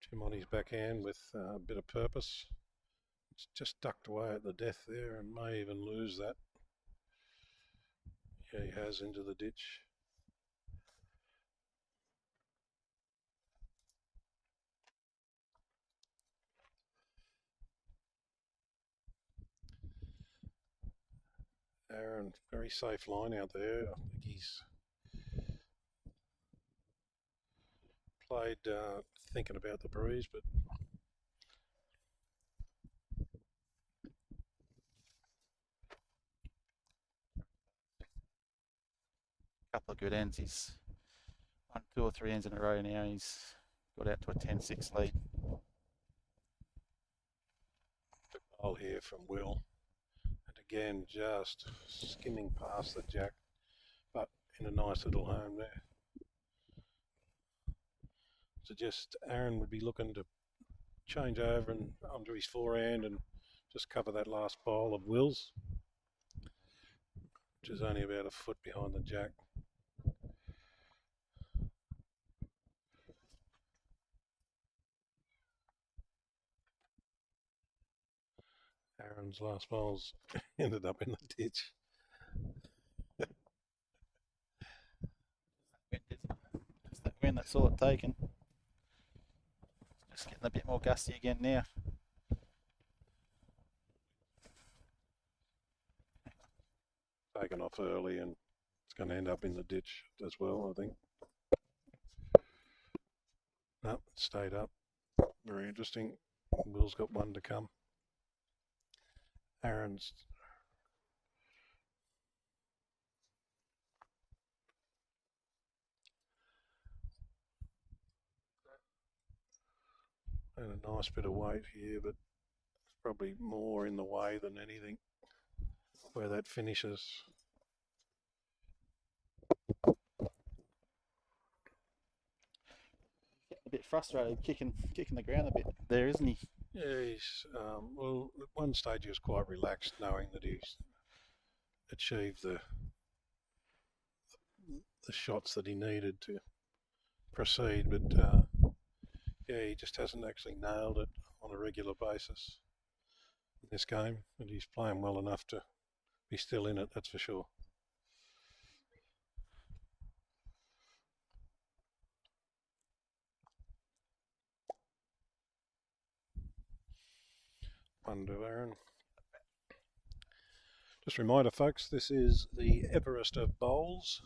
Jim on his backhand with a bit of purpose. It's just ducked away at the death there and may even lose that. Yeah, he has into the ditch. Aaron, very safe line out there. I think he's played thinking about the breeze, but Couple of good ends. He's won 2 or 3 ends in a row now. He's got out to a 10-6 lead. good bowl here from Will. And again, just skimming past the jack, but in a nice little home there. So just Aaron would be looking to change over and onto his forehand and just cover that last bowl of Will's, which is only about a foot behind the jack. Aaron's last bowls ended up in the ditch. Just that wind, that's all it's taken. Just getting a bit more gusty again now. Taken off early and it's going to end up in the ditch as well, I think. No, it stayed up. Very interesting. Will's got one to come. Aaron's and a nice bit of weight here, but it's probably more in the way than anything where that finishes. Getting a bit frustrated, kicking the ground a bit there, isn't he? Yeah, he's well. At one stage, he was quite relaxed, knowing that he's achieved the shots that he needed to proceed. But yeah, he just hasn't actually nailed it on a regular basis in this game. And he's playing well enough to be still in it. That's for sure. One to Aaron. Just a reminder, folks, this is the Everest of Bowls,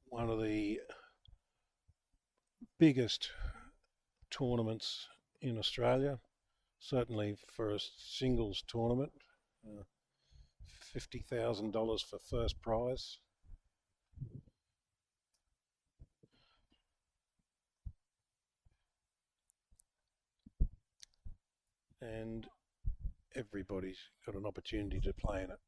one of the biggest tournaments in Australia, certainly for a singles tournament. $50,000 for first prize. And everybody's got an opportunity to play in it.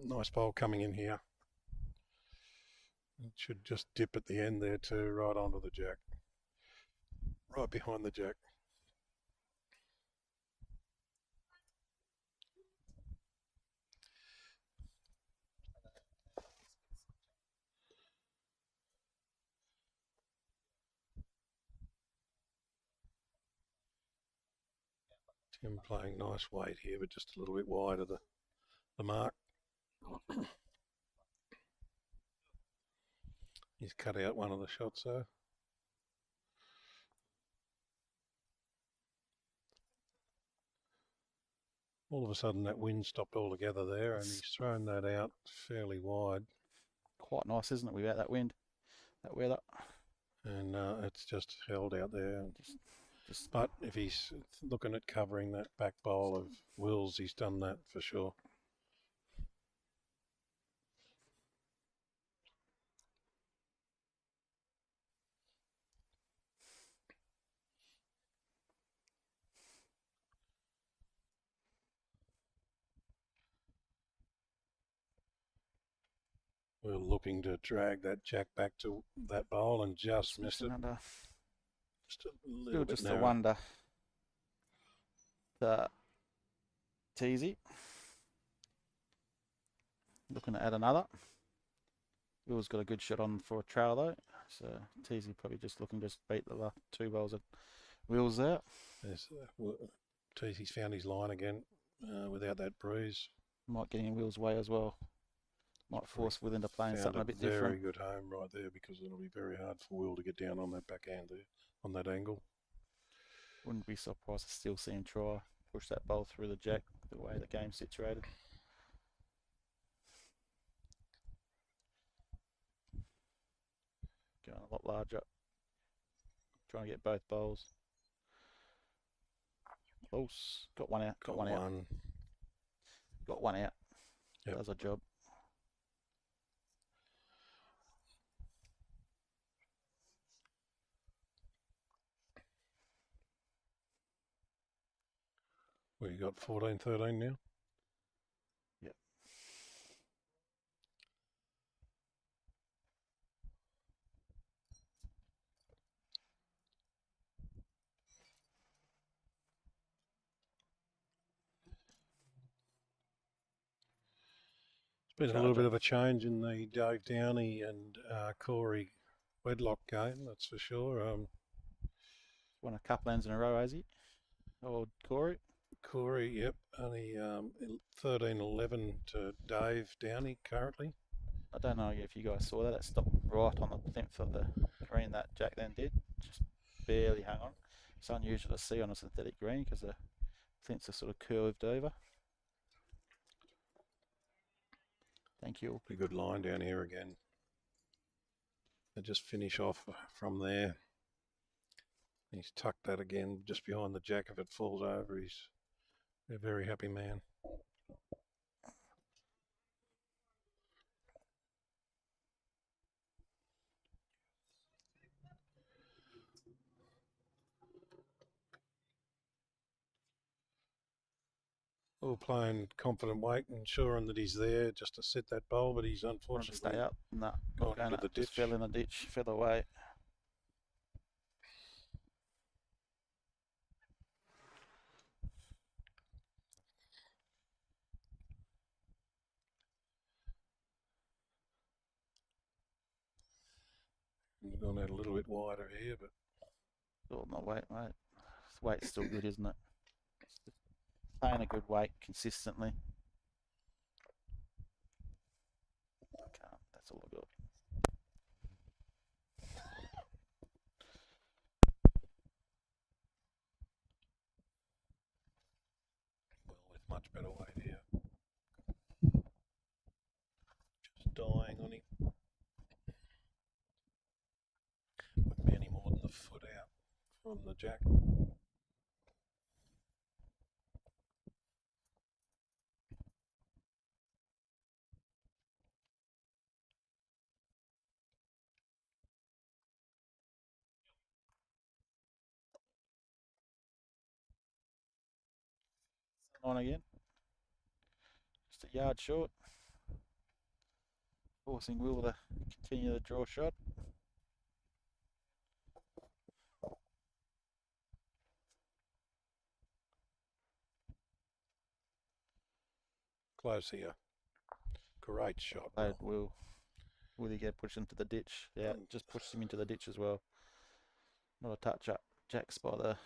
Nice bowl coming in here. It should just dip at the end there too, right onto the jack. Right behind the jack. Tim playing nice weight here, but just a little bit wide of the mark. He's cut out one of the shots though. All of a sudden that wind stopped altogether there and he's thrown that out fairly wide. Quite nice, isn't it, without that wind, that weather? And it's just held out there. Just But if he's looking at covering that back bowl of Will's, he's done that for sure. We're looking to drag that jack back to that bowl and just missed it. under. Just a little Still bit just narrow. a wonder. The Teys looking to add another. Will's got a good shot on for a trail though, so Teys probably just looking to beat the last two bowls of Will's out. Teys found his line again without that breeze. Might get in Will's way as well. Might force Will into playing Found something a bit different. Very good home right there because it'll be very hard for Will to get down on that backhand there, on that angle. Wouldn't be surprised to still see him try push that bowl through the jack the way the game's situated. Going a lot larger. Trying to get both bowls. Close. Got one out. Got one out. Got one out. Yep. Does a job. We got 14-13 now. Yep. It's been a little bit of a change in the Dave Downey and Corey Wedlock game, that's for sure. Won a couple ends in a row, has he? Or Corey? Corey, yep, only 13-11 to Dave Downey currently. I don't know if you guys saw that. It stopped right on the plinth of the green that Jack then did. Just barely hung on. It's unusual to see on a synthetic green because the plinths are sort of curved over. Thank you. Pretty good line down here again. They just finish off from there. He's tucked that again just behind the jack. If it falls over, he's a very happy man. All playing confident weight, ensuring that he's there just to set that bowl, but he's Wanted to unfortunately stay up. No, gone into the ditch. just fell in the ditch, fell away. We've gone out a little bit wider here, but Oh, no, wait. This weight's still good, isn't it? Playing a good weight consistently. Okay, that's all I got. well, with much better weight here. Just dying on him. Wouldn't be any more than the foot out from the jack. On again. Just a yard short. Forcing Will to continue the draw shot. Close here. Great shot. Played Will. Will he get pushed into the ditch? Yeah, just pushed him into the ditch as well. Not a touch up. Jack's by the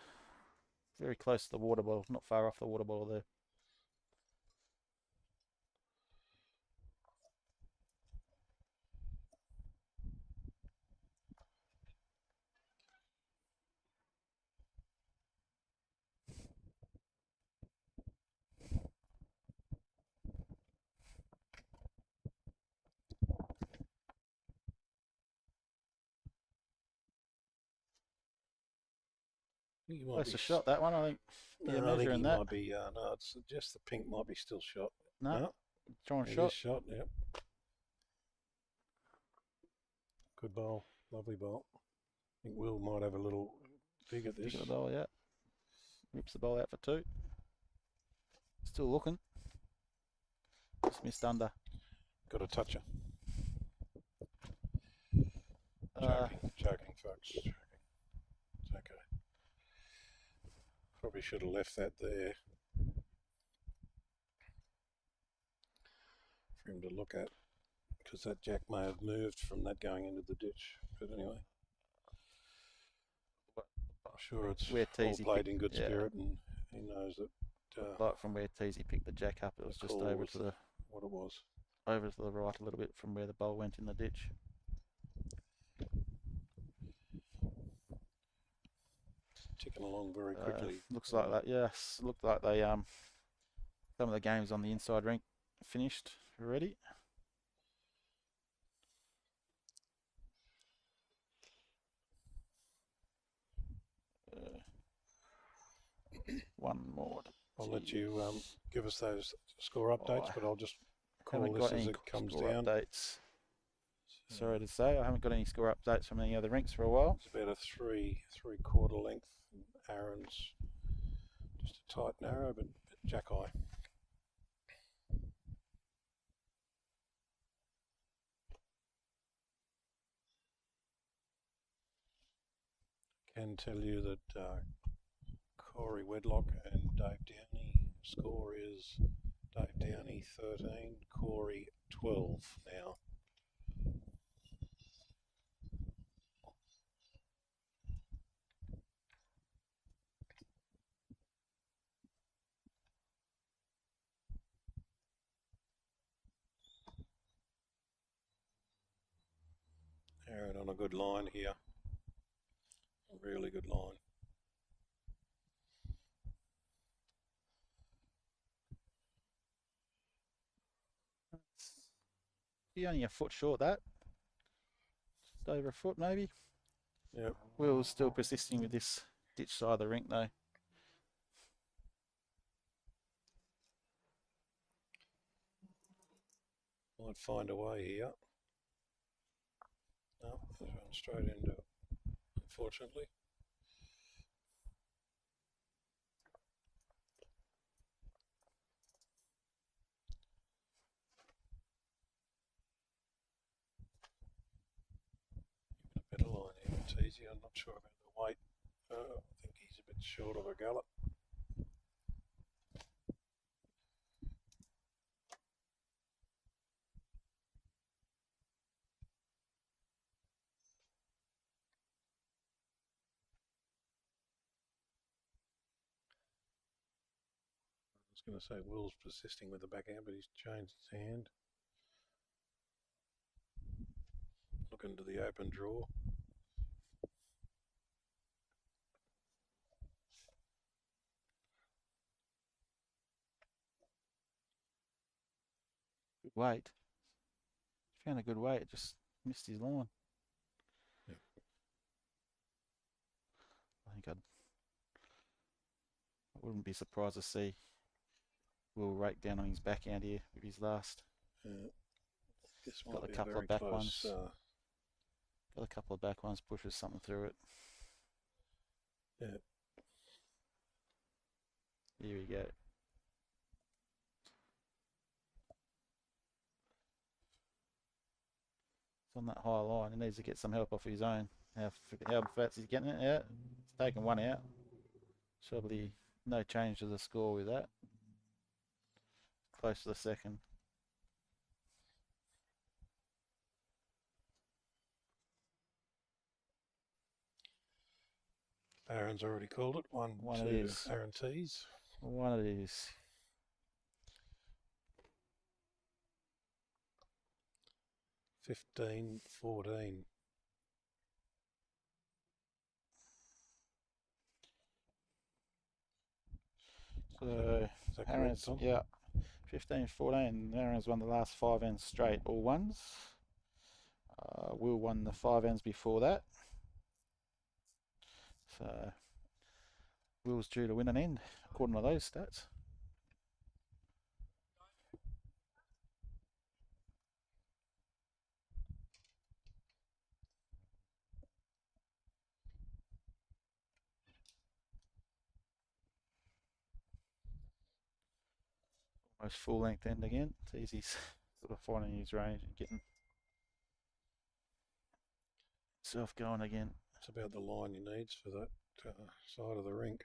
very close to the water bottle, not far off the water bottle there. Close to shot that one, I think. Yeah, No, I think he measuring that. might be. No, it's just the pink might be still shot. No, trying It shot. is shot. Yep. Good bowl. Lovely bowl. I think Will might have a little dig at this. Dig at the bowl, yeah. Rips the bowl out for two. Still looking. Just missed under. Got a toucher. Uh, Choking, folks. Choking. It's okay. Probably should have left that there for him to look at, because that jack may have moved from that going into the ditch. But anyway, I'm sure it's Where all Teys played in good yeah. spirit, and he knows that. Like from where Teys picked the jack up, it was just over to the what it was. over to the right a little bit from where the bowl went in the ditch. ticking along very quickly. Looks like that. Yes, looked like they some of the games on the inside rink finished already. One more. I'll let you give us those score updates, Oh, but I'll just haven't call got this as any it comes score down. updates. Sorry to say, I haven't got any score updates from any other rinks for a while. It's about a three-quarter length. Aaron's just a tight narrow, but jack eye. Can tell you that Corey Wedlock and Dave Downey score is Dave Downey 13, Corey 12 now. Aaron on a good line here. A really good line. He only a foot short that. Just over a foot maybe. Yep. Will's still persisting with this ditch side of the rink though. Might find a way here. No, there's one straight into it, unfortunately. A better line here, Teys. I'm not sure about the weight. I think he's a bit short of a gallop. I was going to say Will's persisting with the backhand, but he's changed his hand. Looking to the open draw. Good weight. Found a good weight, just missed his line. Yep. I wouldn't be surprised to see Will rake down on his backhand here with his last. This Got might a be couple very of back close, ones. Got a couple of back ones, pushes something through it. Yeah. Here we go. It's on that high line. He needs to get some help off his own. How fast he's getting it out. He's taken one out. Probably no change to the score with that. Close to the second. Aaron's already called it. One One to it is. Aaron Teys. One it is. 15-14. So Is that correct, Aaron's, Tom? yeah, 15-14. Aaron's won the last 5 ends straight, all ones. Will won the 5 ends before that. So Will's due to win an end, according to those stats. Almost full length end again. It's easy sort of finding his range and getting himself going again. It's about the line he needs for that side of the rink.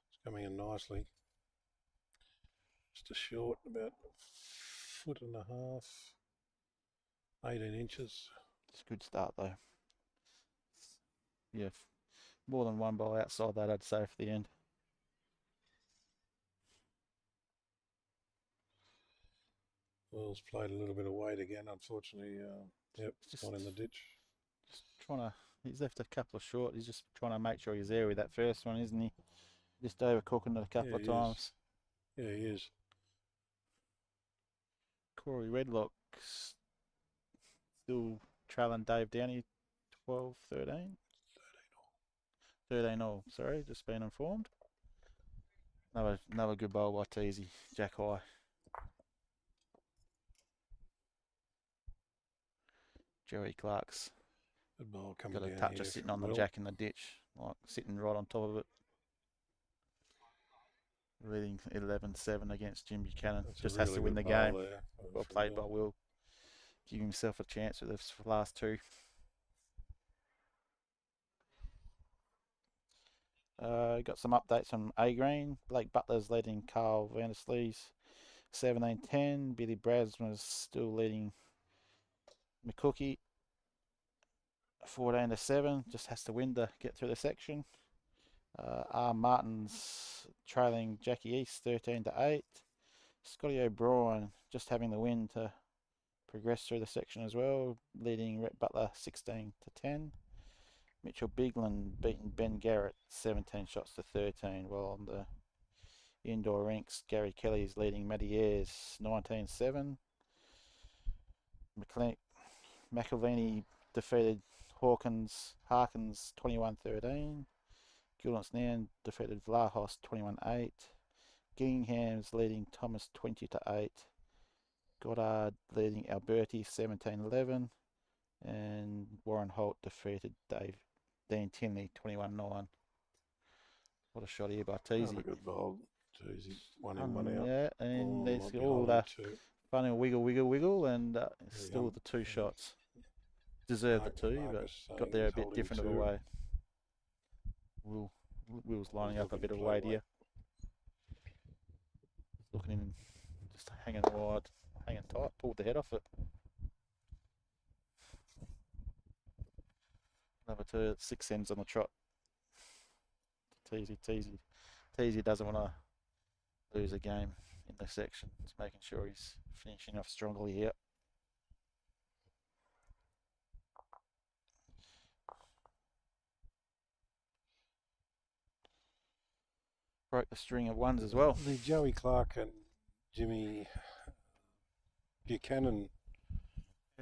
It's coming in nicely. Just a short, about a foot and a half, 18 inches. It's a good start though. Yeah, more than one ball outside that, I'd say, for the end. Will's played a little bit of weight again, unfortunately. Yep, Just one in the ditch. Just trying to, He's left a couple of short. He's just trying to make sure he's there with that first one, isn't he? Just overcooking it a couple of he is. times. Yeah, he is. Corey Redlock's still trailing Dave Downey 12, 13. 13 all, sorry, just been informed. Another good bowl by Teysy, Jack High. Joey Clark's Good ball coming got a down touch here of sitting from on the Will. jack in the ditch, like sitting right on top of it. Leading 11-7 against Jim Buchanan. That's a Just has to really win the good bowl game. there Well from played by Will. Will. Give himself a chance with the last two. Got some updates from A Green. Blake Butler's leading Carl Vanderslee's 17-10. Billy Brasman's still leading McCookie 14-7. Just has to win to get through the section. R. Martin's trailing Jackie East 13-8. Scotty O'Brien just having the win to progress through the section as well, leading Rhett Butler 16-10. Mitchell Bigland beating Ben Garrett 17 shots to 13, while on the indoor rinks, Gary Kelly's leading Matty Ayres 19-7. McElvany defeated Harkins 21-13. Gillians Nan defeated Vlahos 21-8. Gillingham's leading Thomas 20-8. Goddard leading Alberti 17-11. And Warren Holt defeated Dan Tinley 21-9. What a shot here by Teysy. Another good bowl. Teysy, one in, one out. Yeah, and there's might be all holding the two. funny wiggle, and still go. with the two shots. Deserved the two, Marcus but saying got there he's a bit holding different of a two. way. Will's lining up a looking bit to of play weight weight. here. Looking in, just hanging wide, hanging tight, pulled the head off it. Number 2, 6 ends on the trot. Teysy doesn't want to lose a game in this section. He's making sure he's finishing off strongly here. Broke the string of ones as well. The Joey Clark and Jimmy Buchanan,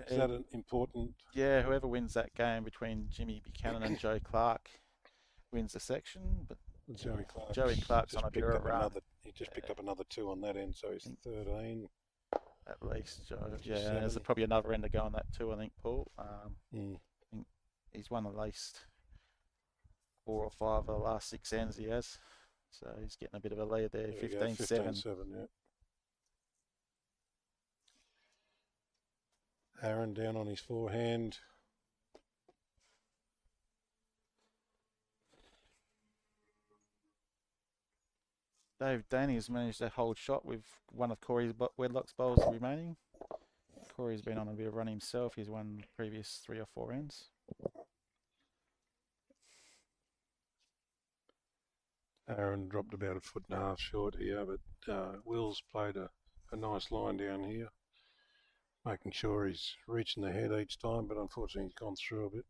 is that an important? Yeah, whoever wins that game between Jimmy Buchanan and Joe Clark wins the section. But Joey Clark's just on a bit picked of a up run. he just picked up another 2 on that end, so he's 13. At least, yeah, 57. there's probably another end to go on that too, I think, Paul. I Mm. think he's won at least 4 or 5 of the last 6 ends he has. So he's getting a bit of a lead there, 15-7. 15-7, yeah. Aaron down on his forehand. Dave Daney has managed to hold shot with one of Corey's Wedlock's bowls remaining. Corey's been on a bit of run himself. He's won the previous 3 or 4 ends. Aaron dropped about 1.5 feet short here, but Will's played a nice line down here, making sure he's reaching the head each time, but unfortunately he's gone through a bit.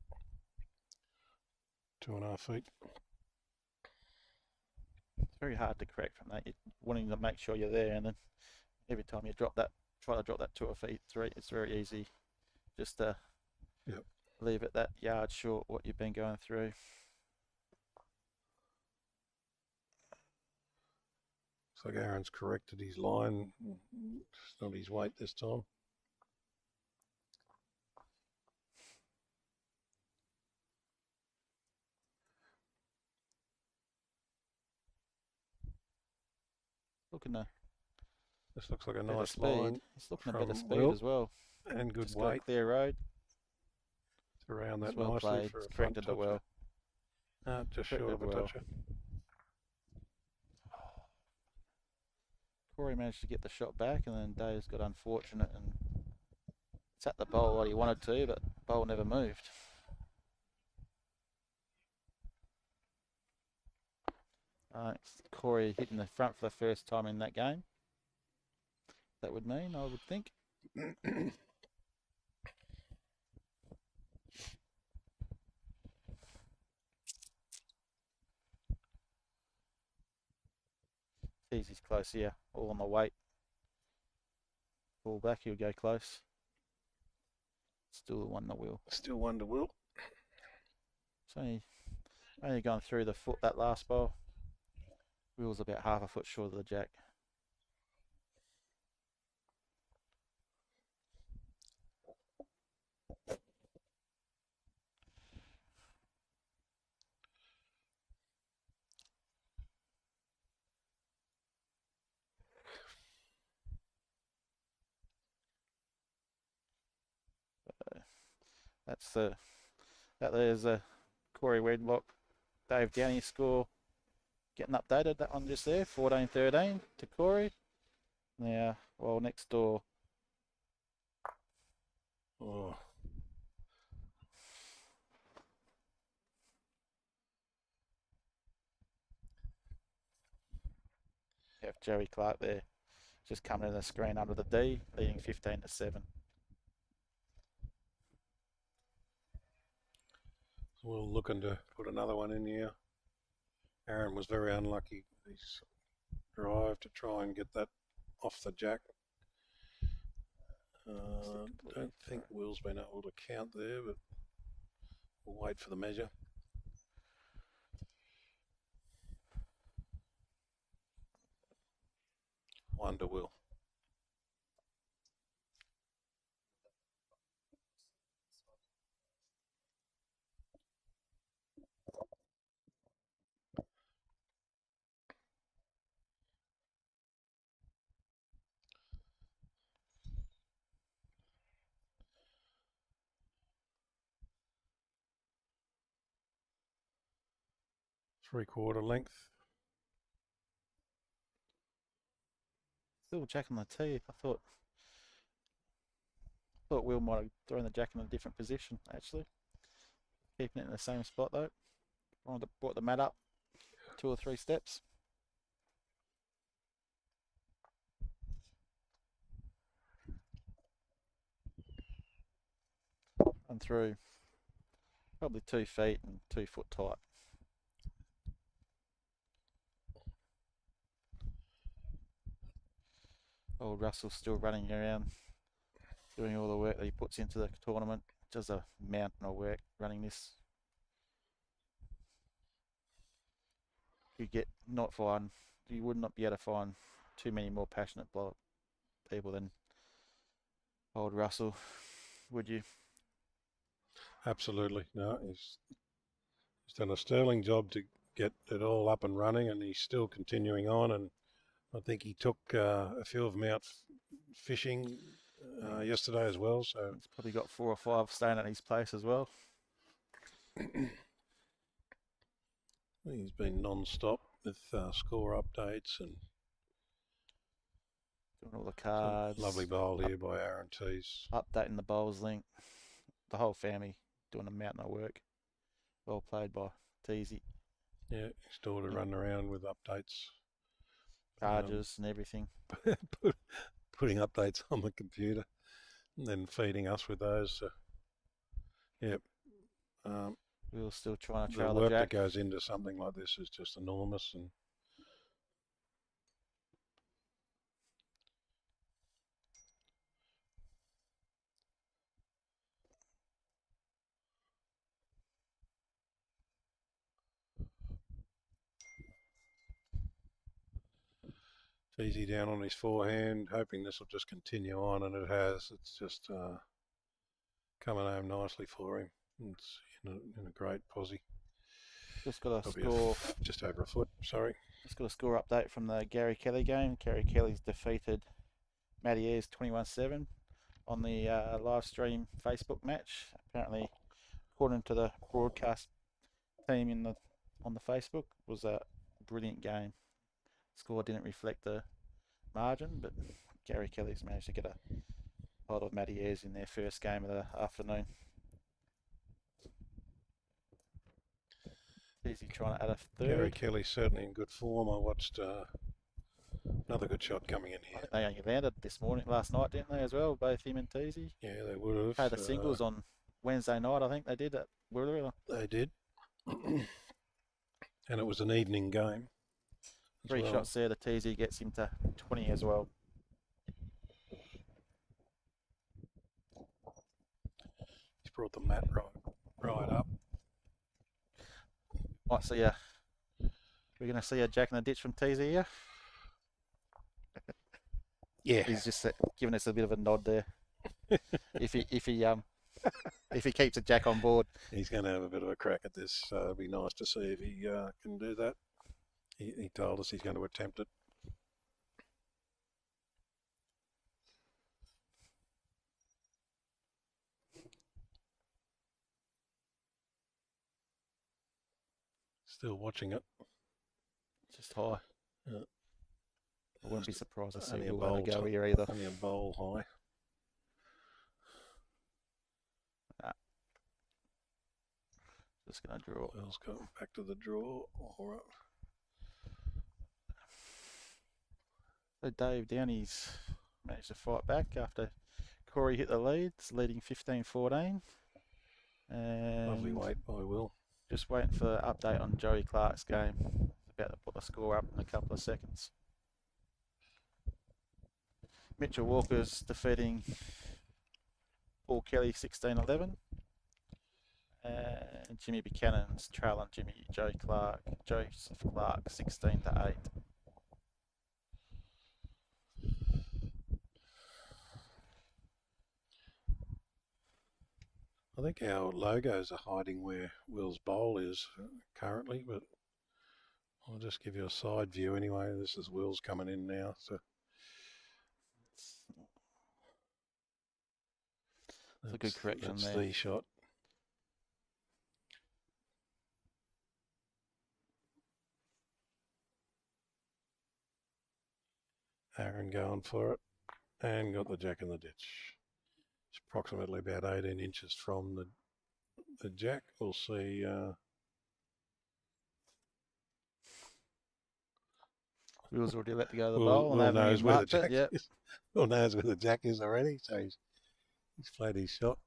2.5 feet. It's very hard to correct from that. You're wanting to make sure you're there, and then every time you try to drop that 2 feet 3, it's very easy just to leave it that yard short what you've been going through. Looks like Aaron's corrected his line. It's not his weight this time. This looks like a nice speed. line. It's looking a better from speed Will. as well. And good Just got a weight. clear road. It's around that It's well nicely played. for It's a front corrected it toucher. well. Just short of a Corrected well. toucher. Corey managed to get the shot back, and then Dave's got unfortunate and it's at the bowl what he wanted to, but bowl never moved. It's Corey hitting the front for the first time in that game. That would mean, I would think. Teys close here, all on the weight. Fall back, he'll go close. Still the one that will. Still one to Will. It's only gone through the foot that last bowl. Will's about half a foot short of the jack. There's a Corey Wedlock, Dave Downey score getting updated. That one just there, 14-13 to Corey. Now, well, next door. Oh, You have Jerry Clark there, just coming in the screen under the D, leading 15-7. Will looking to put another one in here. Aaron was very unlucky. He's drive to try and get that off the jack. Don't think Will's been able to count there, but we'll wait for the measure. One to Will. Three-quarter length. Still jack on the tee. I thought Will might have thrown the jack in a different position, actually. Keeping it in the same spot, though. Brought the mat up 2 or 3 steps. And through probably 2 feet and 2 foot tight. Old Russell's still running around, doing all the work that he puts into the tournament. Just a mountain of work running this. You would not be able to find too many more passionate people than old Russell, would you? Absolutely. No, he's done a sterling job to get it all up and running, and he's still continuing on. And I think he took a few of them out fishing yesterday as well. So he's probably got 4 or 5 staying at his place as well. He's been non-stop with score updates and doing all the cards. Lovely bowl here by Aaron Teys. Updating the bowls link. The whole family doing a mountain of work. Well played by Teysy. Yeah, his daughter running around with updates. Charges and everything. Putting updates on the computer and then feeding us with those. Yep. We were still trying to trail the the work jack. that goes into something like this is just enormous. And Teysy down on his forehand, hoping this will just continue on, and it has. It's just coming home nicely for him. It's in a great posse. Just got a Probably score. Just over a foot, sorry. Just got a score update from the Gary Kelly game. Gary Kelly's defeated Matty Ayres 21-7 on the live stream Facebook match. Apparently, according to the broadcast team on the Facebook, was a brilliant game. Score didn't reflect the margin, but Gary Kelly's managed to get a hold of Matty Ayres in their first game of the afternoon. Is he trying to add a third? Gary Kelly's certainly in good form. I watched another good shot coming in here. They only landed last night, didn't they, as well? Both him and Teysy. Yeah, they would have. Had the singles on Wednesday night, I think they did at Warilla. They did. And it was an evening game. as 3 well. shots there. The Teys gets him to 20 as well. He's brought the mat right up. Might see a. We're going to see a Jack in the Ditch from Teys here. Yeah. He's just giving us a bit of a nod there. if he keeps a Jack on board, He's going to have a bit of a crack at this. It'll be nice to see if he can do that. He told us he's going to attempt it. Still watching it. just high. Yeah. I wouldn't be surprised to see Only a Will have a bowl go to- here either. Only a bowl high. Just going to draw. Will's going back to the draw. All right. So Dave Downey's managed to fight back after Corey hit the leads, leading 15-14. And Lovely weight by Will. just waiting for the update on Joey Clark's game. About to put the score up in a couple of seconds. Mitchell Walker's defeating Paul Kelly 16-11. And Jimmy Buchanan's trailing Joseph Clark 16-8. I think our logos are hiding where Will's bowl is currently, but I'll just give you a side view anyway. This is Will's coming in now, so That's a good correction that's there. the shot. Aaron going for it and got the Jack in the Ditch. It's approximately about 18 inches from the Jack. We'll see. Will's already let to go to the Will, bowl. Will And knows where the Jack Yep. is. Will knows where the Jack is already, so he's played his shot.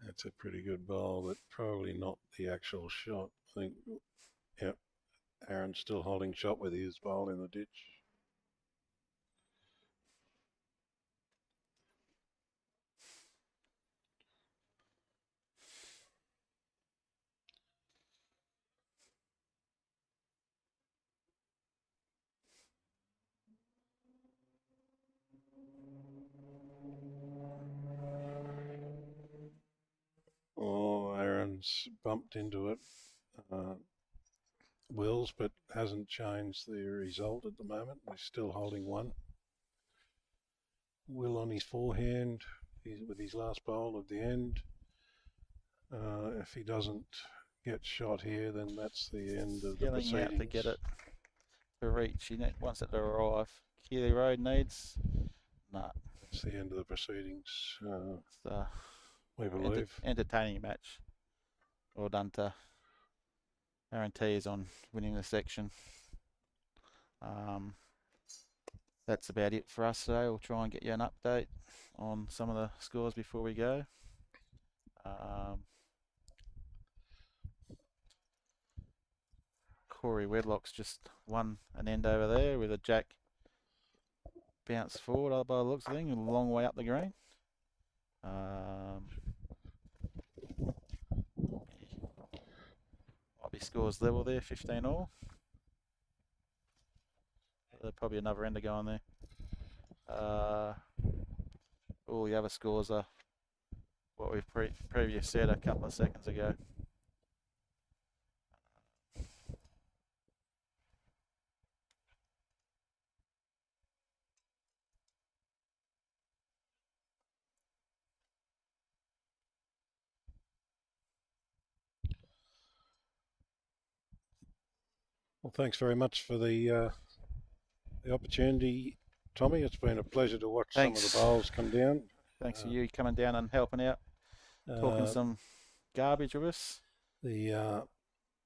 That's a pretty good bowl, but probably not the actual shot. I think, yep, Aaron's still holding shot with his bowl in the ditch. Oh, Aaron's bumped into it. Will's, but hasn't changed the result at the moment. He's still holding one. Will on his forehand. He's with his last bowl at the end. If he doesn't get shot here, then that's the end of the Yelling proceedings. out to get it to reach. He wants it to arrive. Keeley Road needs. Nah. That's the end of the proceedings, It's a we believe. entertaining match. Well done to Aaron Teys on winning the section. That's about it for us today. We'll try and get you an update on some of the scores before we go. Corey Wedlock's just won an end over there with a Jack bounce forward by the looks of things, a long way up the green. Might be scores level there, 15 all. Probably another ender going there. All the other scores are what we've previously said a couple of seconds ago. Well, thanks very much for the opportunity, Tommy. It's been a pleasure to watch Thanks. some of the bowls come down. Thanks for you coming down and helping out, talking some garbage with us. The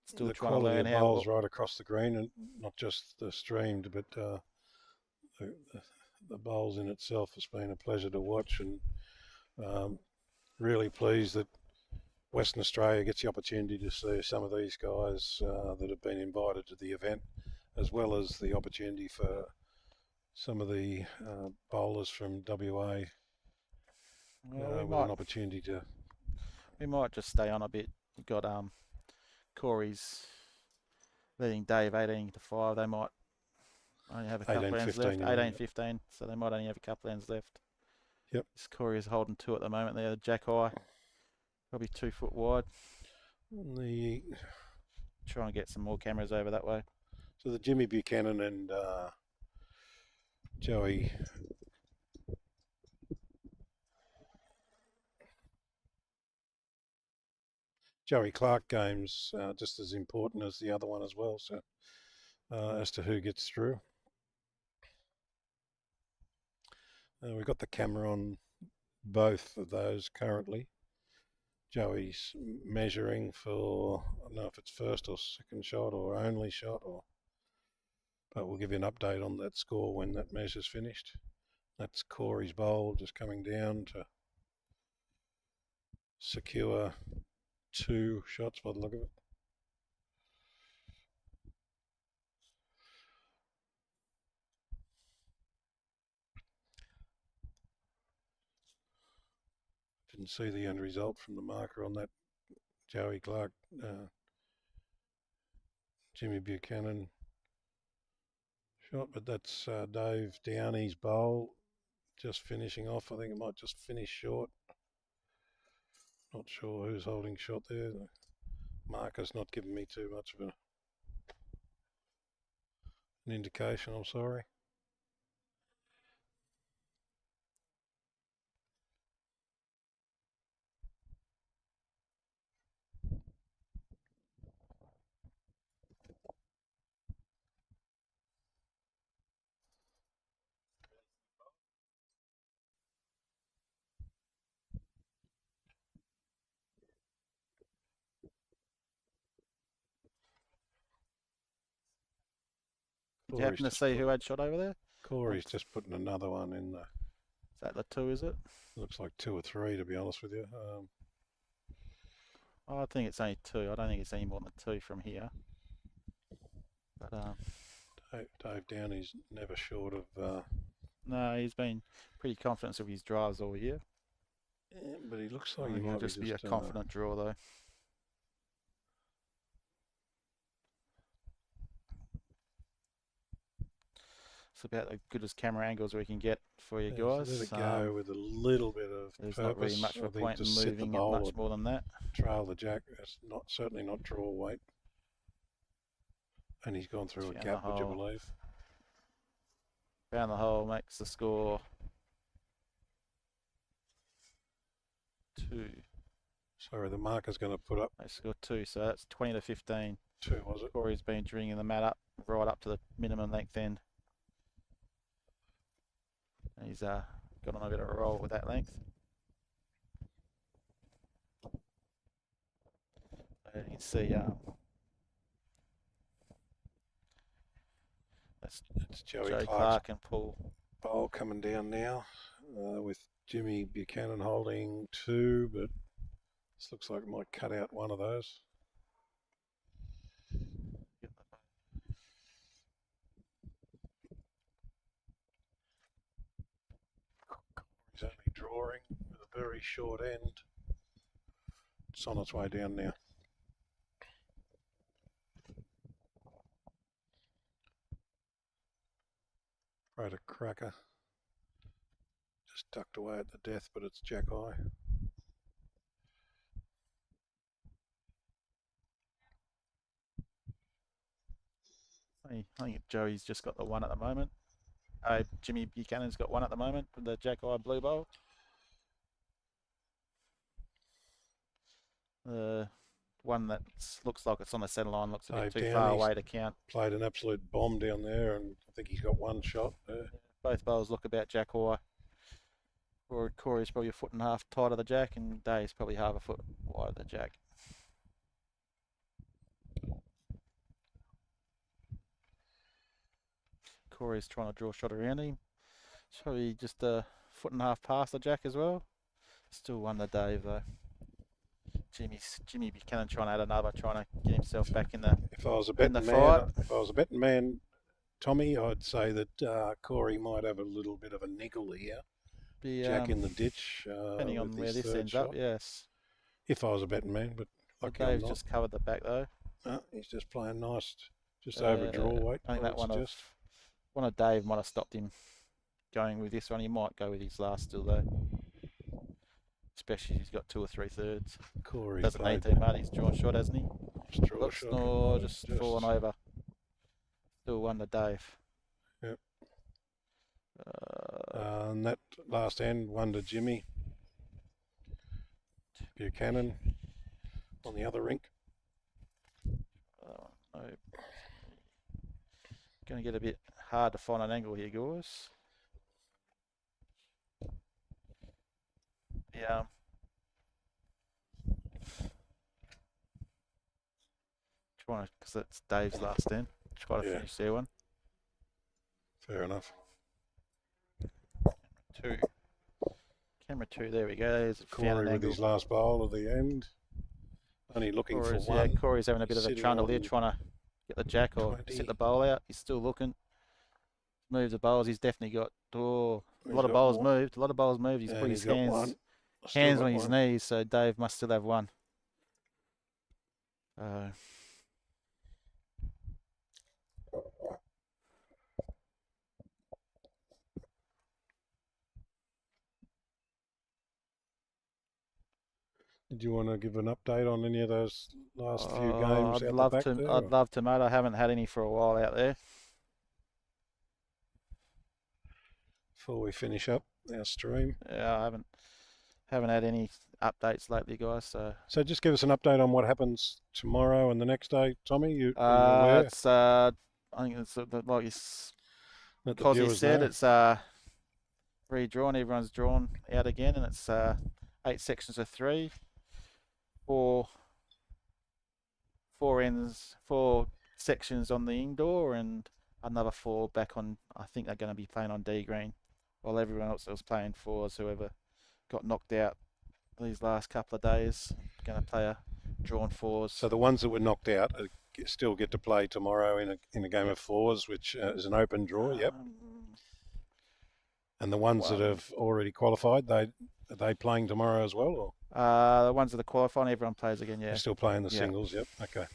Still the trying to quality learn of how. bowls right across the green, and not just the streamed, but the bowls in itself has been a pleasure to watch, and really pleased that Western Australia gets the opportunity to see some of these guys that have been invited to the event, as well as the opportunity for some of the bowlers from WA Well, with an opportunity to. we might just stay on a bit. We've got Corey's leading Dave 18-5. They might only have a couple of hands left. 18-15, so they might only have a couple of hands left. Yep. This Corey is holding 2 at the moment there. The Jack High, probably 2 foot wide. Try and get some more cameras over that way. So the Jimmy Buchanan and Joey Clark game's just as important as the other one as well. So as to who gets through. We've got the camera on both of those currently. Joey's measuring for, I don't know if it's first or second shot or only shot, but we'll give you an update on that score when that measure's finished. That's Corey's bowl just coming down to secure 2 shots by the look of it. Didn't see the end result from the marker on that Joey Clark, Jimmy Buchanan shot, but that's Dave Downey's bowl just finishing off. I think it might just finish short. Not sure who's holding shot there. The marker's not giving me too much of an indication, I'm sorry. Did you happen to see who had shot over there? Corey's just putting another one in there. Is that the 2, is it? Looks like 2 or 3, to be honest with you. I think it's only 2. I don't think it's any more than 2 from here. But Dave Downey's never short of. No, he's been pretty confident of his drives all year. Yeah, but he looks like I he think might it'll just be a confident draw though. It's about as good as camera angles we can get for you guys. Let it go with a little bit of there's purpose. not really much of a point in just moving it much more than that. Trail the jack. It's certainly not draw weight. And he's gone through a gap, would you believe? Found the hole, makes the score 2. Sorry, the marker's going to put up. They scored 2, so that's 20-15. 2, was it? Corey's been dringing the mat up right up to the minimum length end. He's got on a bit of a roll with that length. You can see that's Joey Clark and Paul. Bowl coming down now with Jimmy Buchanan holding 2, but this looks like it might cut out one of those. He's only drawing with a very short end. It's on its way down now. Right, a cracker. Just tucked away at the death, but it's Jack High. I think Joey's just got the 1 at the moment. Jimmy Buchanan's got 1 at the moment with the Jack Eye Blue Bowl. The one that looks like it's on the centre line looks a bit too far away to count. Played an absolute bomb down there, and I think he's got 1 shot there. Both bowls look about Jack High. Corey's probably a 1.5 foot tight of the jack, and Dave's probably half a foot wide of the jack. Corey's trying to draw a shot around him. It's probably just a 1.5 foot past the jack as well. Still won the Dave though. Jimmy Buchanan trying to add another, trying to get himself back in the. If I was a In the betting man, fight. if I was a betting man, Tommy, I'd say that Corey might have a little bit of a niggle here. Be, Jack in the ditch. depending on with where his this third ends shot. up, yes. If I was a betting man, but Well, lucky I'm Dave's not. just covered the back though. He's just playing nice, just over draw weight. I think that one of Dave might have stopped him going with this one. He might go with his last still though. Especially he's got 2 or 3/3. Corey Doesn't played need to, mate. He's drawn short, hasn't he? draw Looks shot. no, just falling over. Still 1 to Dave. Yep. And that last end, 1 to Jimmy Buchanan on the other rink. No. Going to get a bit hard to find an angle here, guys. Yeah. Trying to, because that's Dave's last end. Try to finish their one. Fair enough. 2. Camera 2, there we go. There's a Corey with his last bowl of the end. Only looking for one. Yeah, Corey's having a bit of a trundle here, trying to get the jack or 20. set the bowl out. He's still looking. Moves the bowls. He's definitely got a lot of got bowls more. moved. A lot of bowls moved. He's And put his got hands one. hands on his knees, so Dave must still have one. Did you want to give an update on any of those last few games? I'd love to, mate. I haven't had any for a while out there. Before we finish up our stream. Yeah, I haven't had any updates lately, guys. So just give us an update on what happens tomorrow and the next day, Tommy. Are you aware? It's I think it's like because he said it's redrawn. Everyone's drawn out again, and it's 8 sections of 3, 4 sections on the indoor, and another 4 back on. I think they're going to be playing on D green, while everyone else was playing 4s. Whoever got knocked out these last couple of days going to play a drawn 4s. So the ones that were knocked out still get to play tomorrow in a game of 4s, which is an open draw. Yep. And the ones that have already qualified, are they playing tomorrow as well? Or? The ones that are qualifying, everyone plays again. Yeah. They're still playing the singles. Yep. Okay.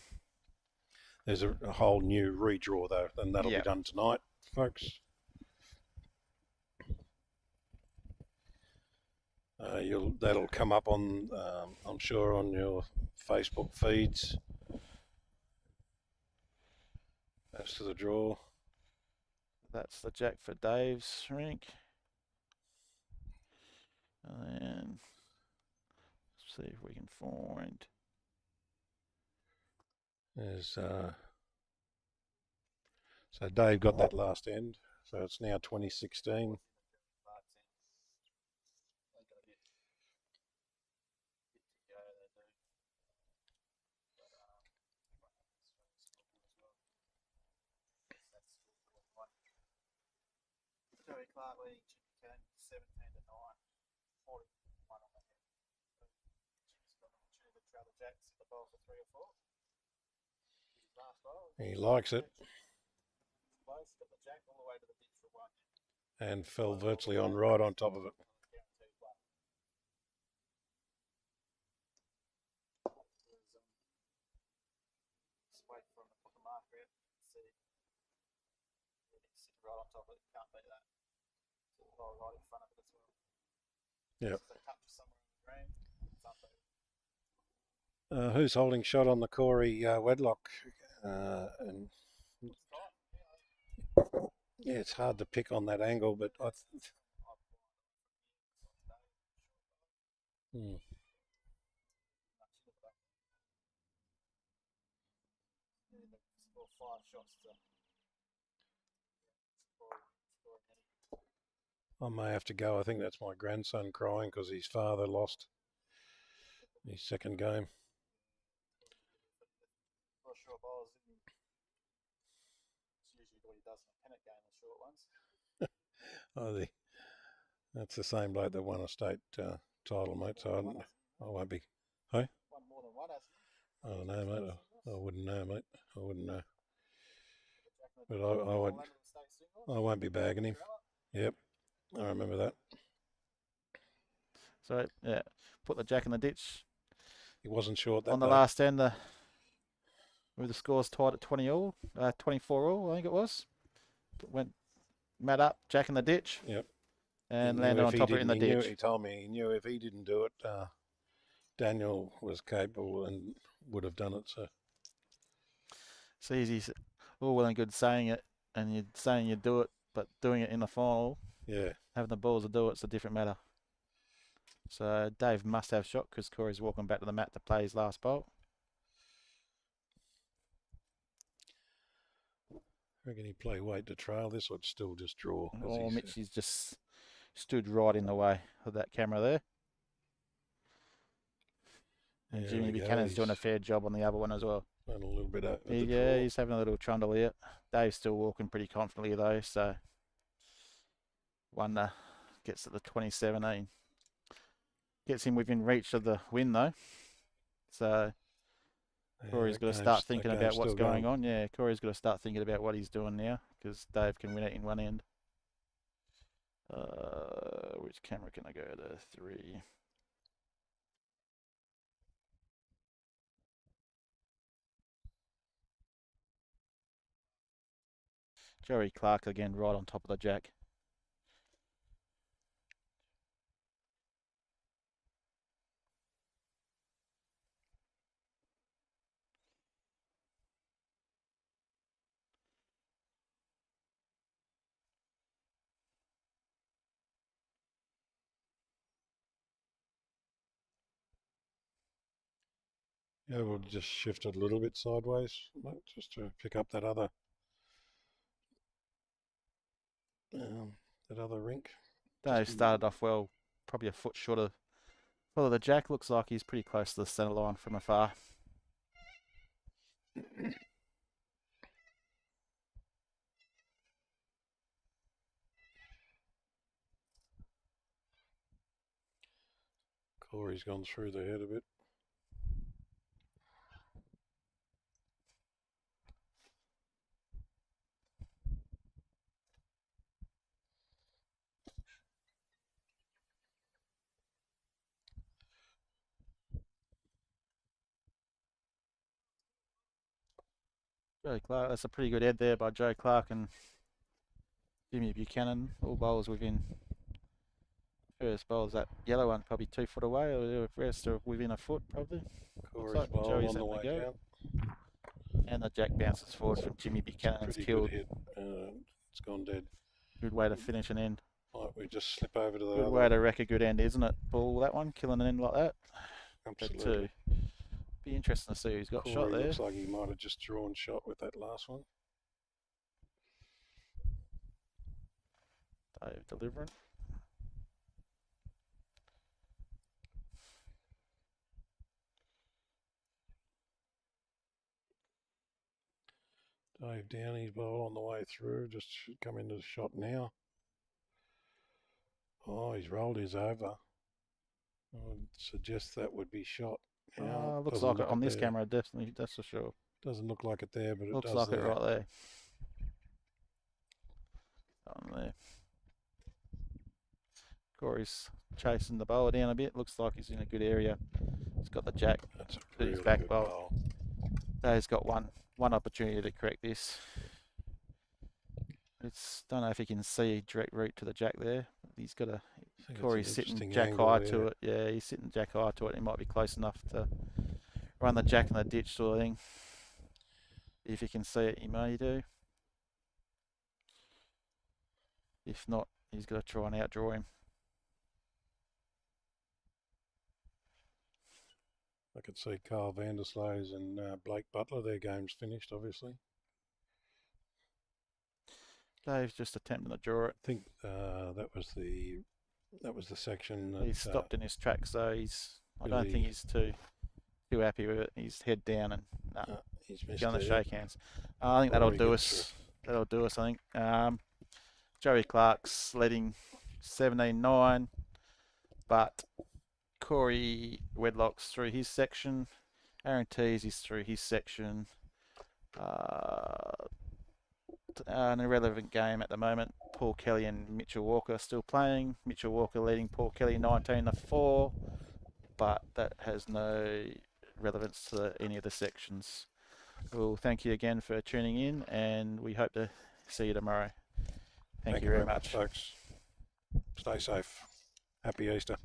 There's a whole new redraw though, and that'll be done tonight, folks. That'll come up on, I'm sure, on your Facebook feeds as to the draw. That's the jack for Dave's rink. And then see if we can find. There's so Dave got that last end, so it's now 2016. Clark leading Jimmy Cannon 17 to 9, 41 on the head. Jimmy's got an opportunity to trail the jacks in the bowl for 3 or 4. His last bowl. He likes it. Close, got the jack all the way to the ditch for 1. And fell virtually right on top of it. Just wait for him to put the marker out and see. He's sitting right on top of it, can't beat that. Right in front of it as well. Yeah. So touch somewhere in the green. Who's holding shot on the Corey Wedlock? And yeah, it's hard to pick on that angle, but I. I may have to go. I think that's my grandson crying because his father lost his second game. Not sure if I was in. It's usually what he does in a pennant game, the short ones. That's the same bloke that won a state title, mate. So I won't be. Hey? One more I don't know, mate. I wouldn't know, mate. I wouldn't know. But I won't be bagging him. Yep, I remember that. So yeah, put the jack in the ditch He wasn't short that on the day. last end. With the scores tied at 20 all, 24 all, I think it was. Went Matt up, jack in the ditch. Yep. And landed on top of it in the ditch. He told me he knew if he didn't do it, Daniel was capable and would have done it. So It's easy, all well and good saying it, and you're saying you do it, but doing it in the final, yeah, having the balls to do it's a different matter. So Dave must have shot because Corey's walking back to the mat to play his last bowl. I reckon he play weight to trail this, or still just draw. Oh, Mitchy's just stood right in the way of that camera there. And Yeah, Jimmy there you go. Buchanan's doing a fair job on the other one as well. And a little bit over the Yeah, draw. he's having a little trundle here. Dave's still walking pretty confidently though, so one gets to the 2017. Gets him within reach of the win though. So Corey's that got to game's- start that thinking game's about what's still going on. Yeah, Corey's got to start thinking about what he's doing now because Dave can win it in one end. Which camera can I go to? 3. Joey Clark again, right on top of the jack. Yeah, we'll just shift it a little bit sideways, mate, just to pick up that other rink. Dave started off well, probably a foot short of the jack. Looks like he's pretty close to the centre line from afar. Corey's gone through the head a bit. Joey Clark, that's a pretty good head there by Joe Clark and Jimmy Buchanan. All bowls within first bowls. That yellow one probably 2 foot away, or the rest are within a foot probably. Corey's like bowl Joey's on the having a way go. down. And the jack bounces forward from Jimmy Buchanan. It's Pretty killed. good hit. It's gone dead. Good way to finish an end. Might we just slip over to the Good other? way to wreck a good end, isn't it? Ball that one, killing an end like that. Absolutely. Be interesting to see who's got Corey shot there. looks like he might have just drawn shot with that last one. Dave delivering. Dave Downey's bowl on the way through, just should come into the shot now. Oh, he's rolled his over. I would suggest that would be shot. Now, Looks doesn't like it look on this there. camera, definitely, that's for sure. Doesn't look like it there, but it Looks does like there. it right there. On there. Corey's chasing the bowler down a bit. Looks like he's in a good area. He's got the jack. That's a His really back good bowl. bowl. Dave's got one opportunity to correct this. Don't know if he can see direct route to the jack there. He's got a I think it's Corey's an sitting interesting jack angle high there. to it. Yeah, he's sitting jack high to it. He might be close enough to run the jack in the ditch sort of thing. If he can see it, he may do. If not, he's got to try and outdraw him. I could see Carl Vandersloot and Blake Butler. Their game's finished, obviously. Dave's just attempting to draw it. I think that was the section that He's stopped in his tracks, so I don't think really- he's too happy with it. He's head down and he's missed going to there. shake hands. I think that'll Corey do gets us. That'll do us, I think. Joey Clark's leading 17-9, but Corey Wedlock's through his section Aaron Teys is through his section. An irrelevant game at the moment. Paul Kelly and Mitchell Walker are still playing. Mitchell Walker leading Paul Kelly 19-4, but that has no relevance to any of the sections. Well, thank you again for tuning in, and we hope to see you tomorrow. Thank you very much, folks. Stay safe. Happy Easter.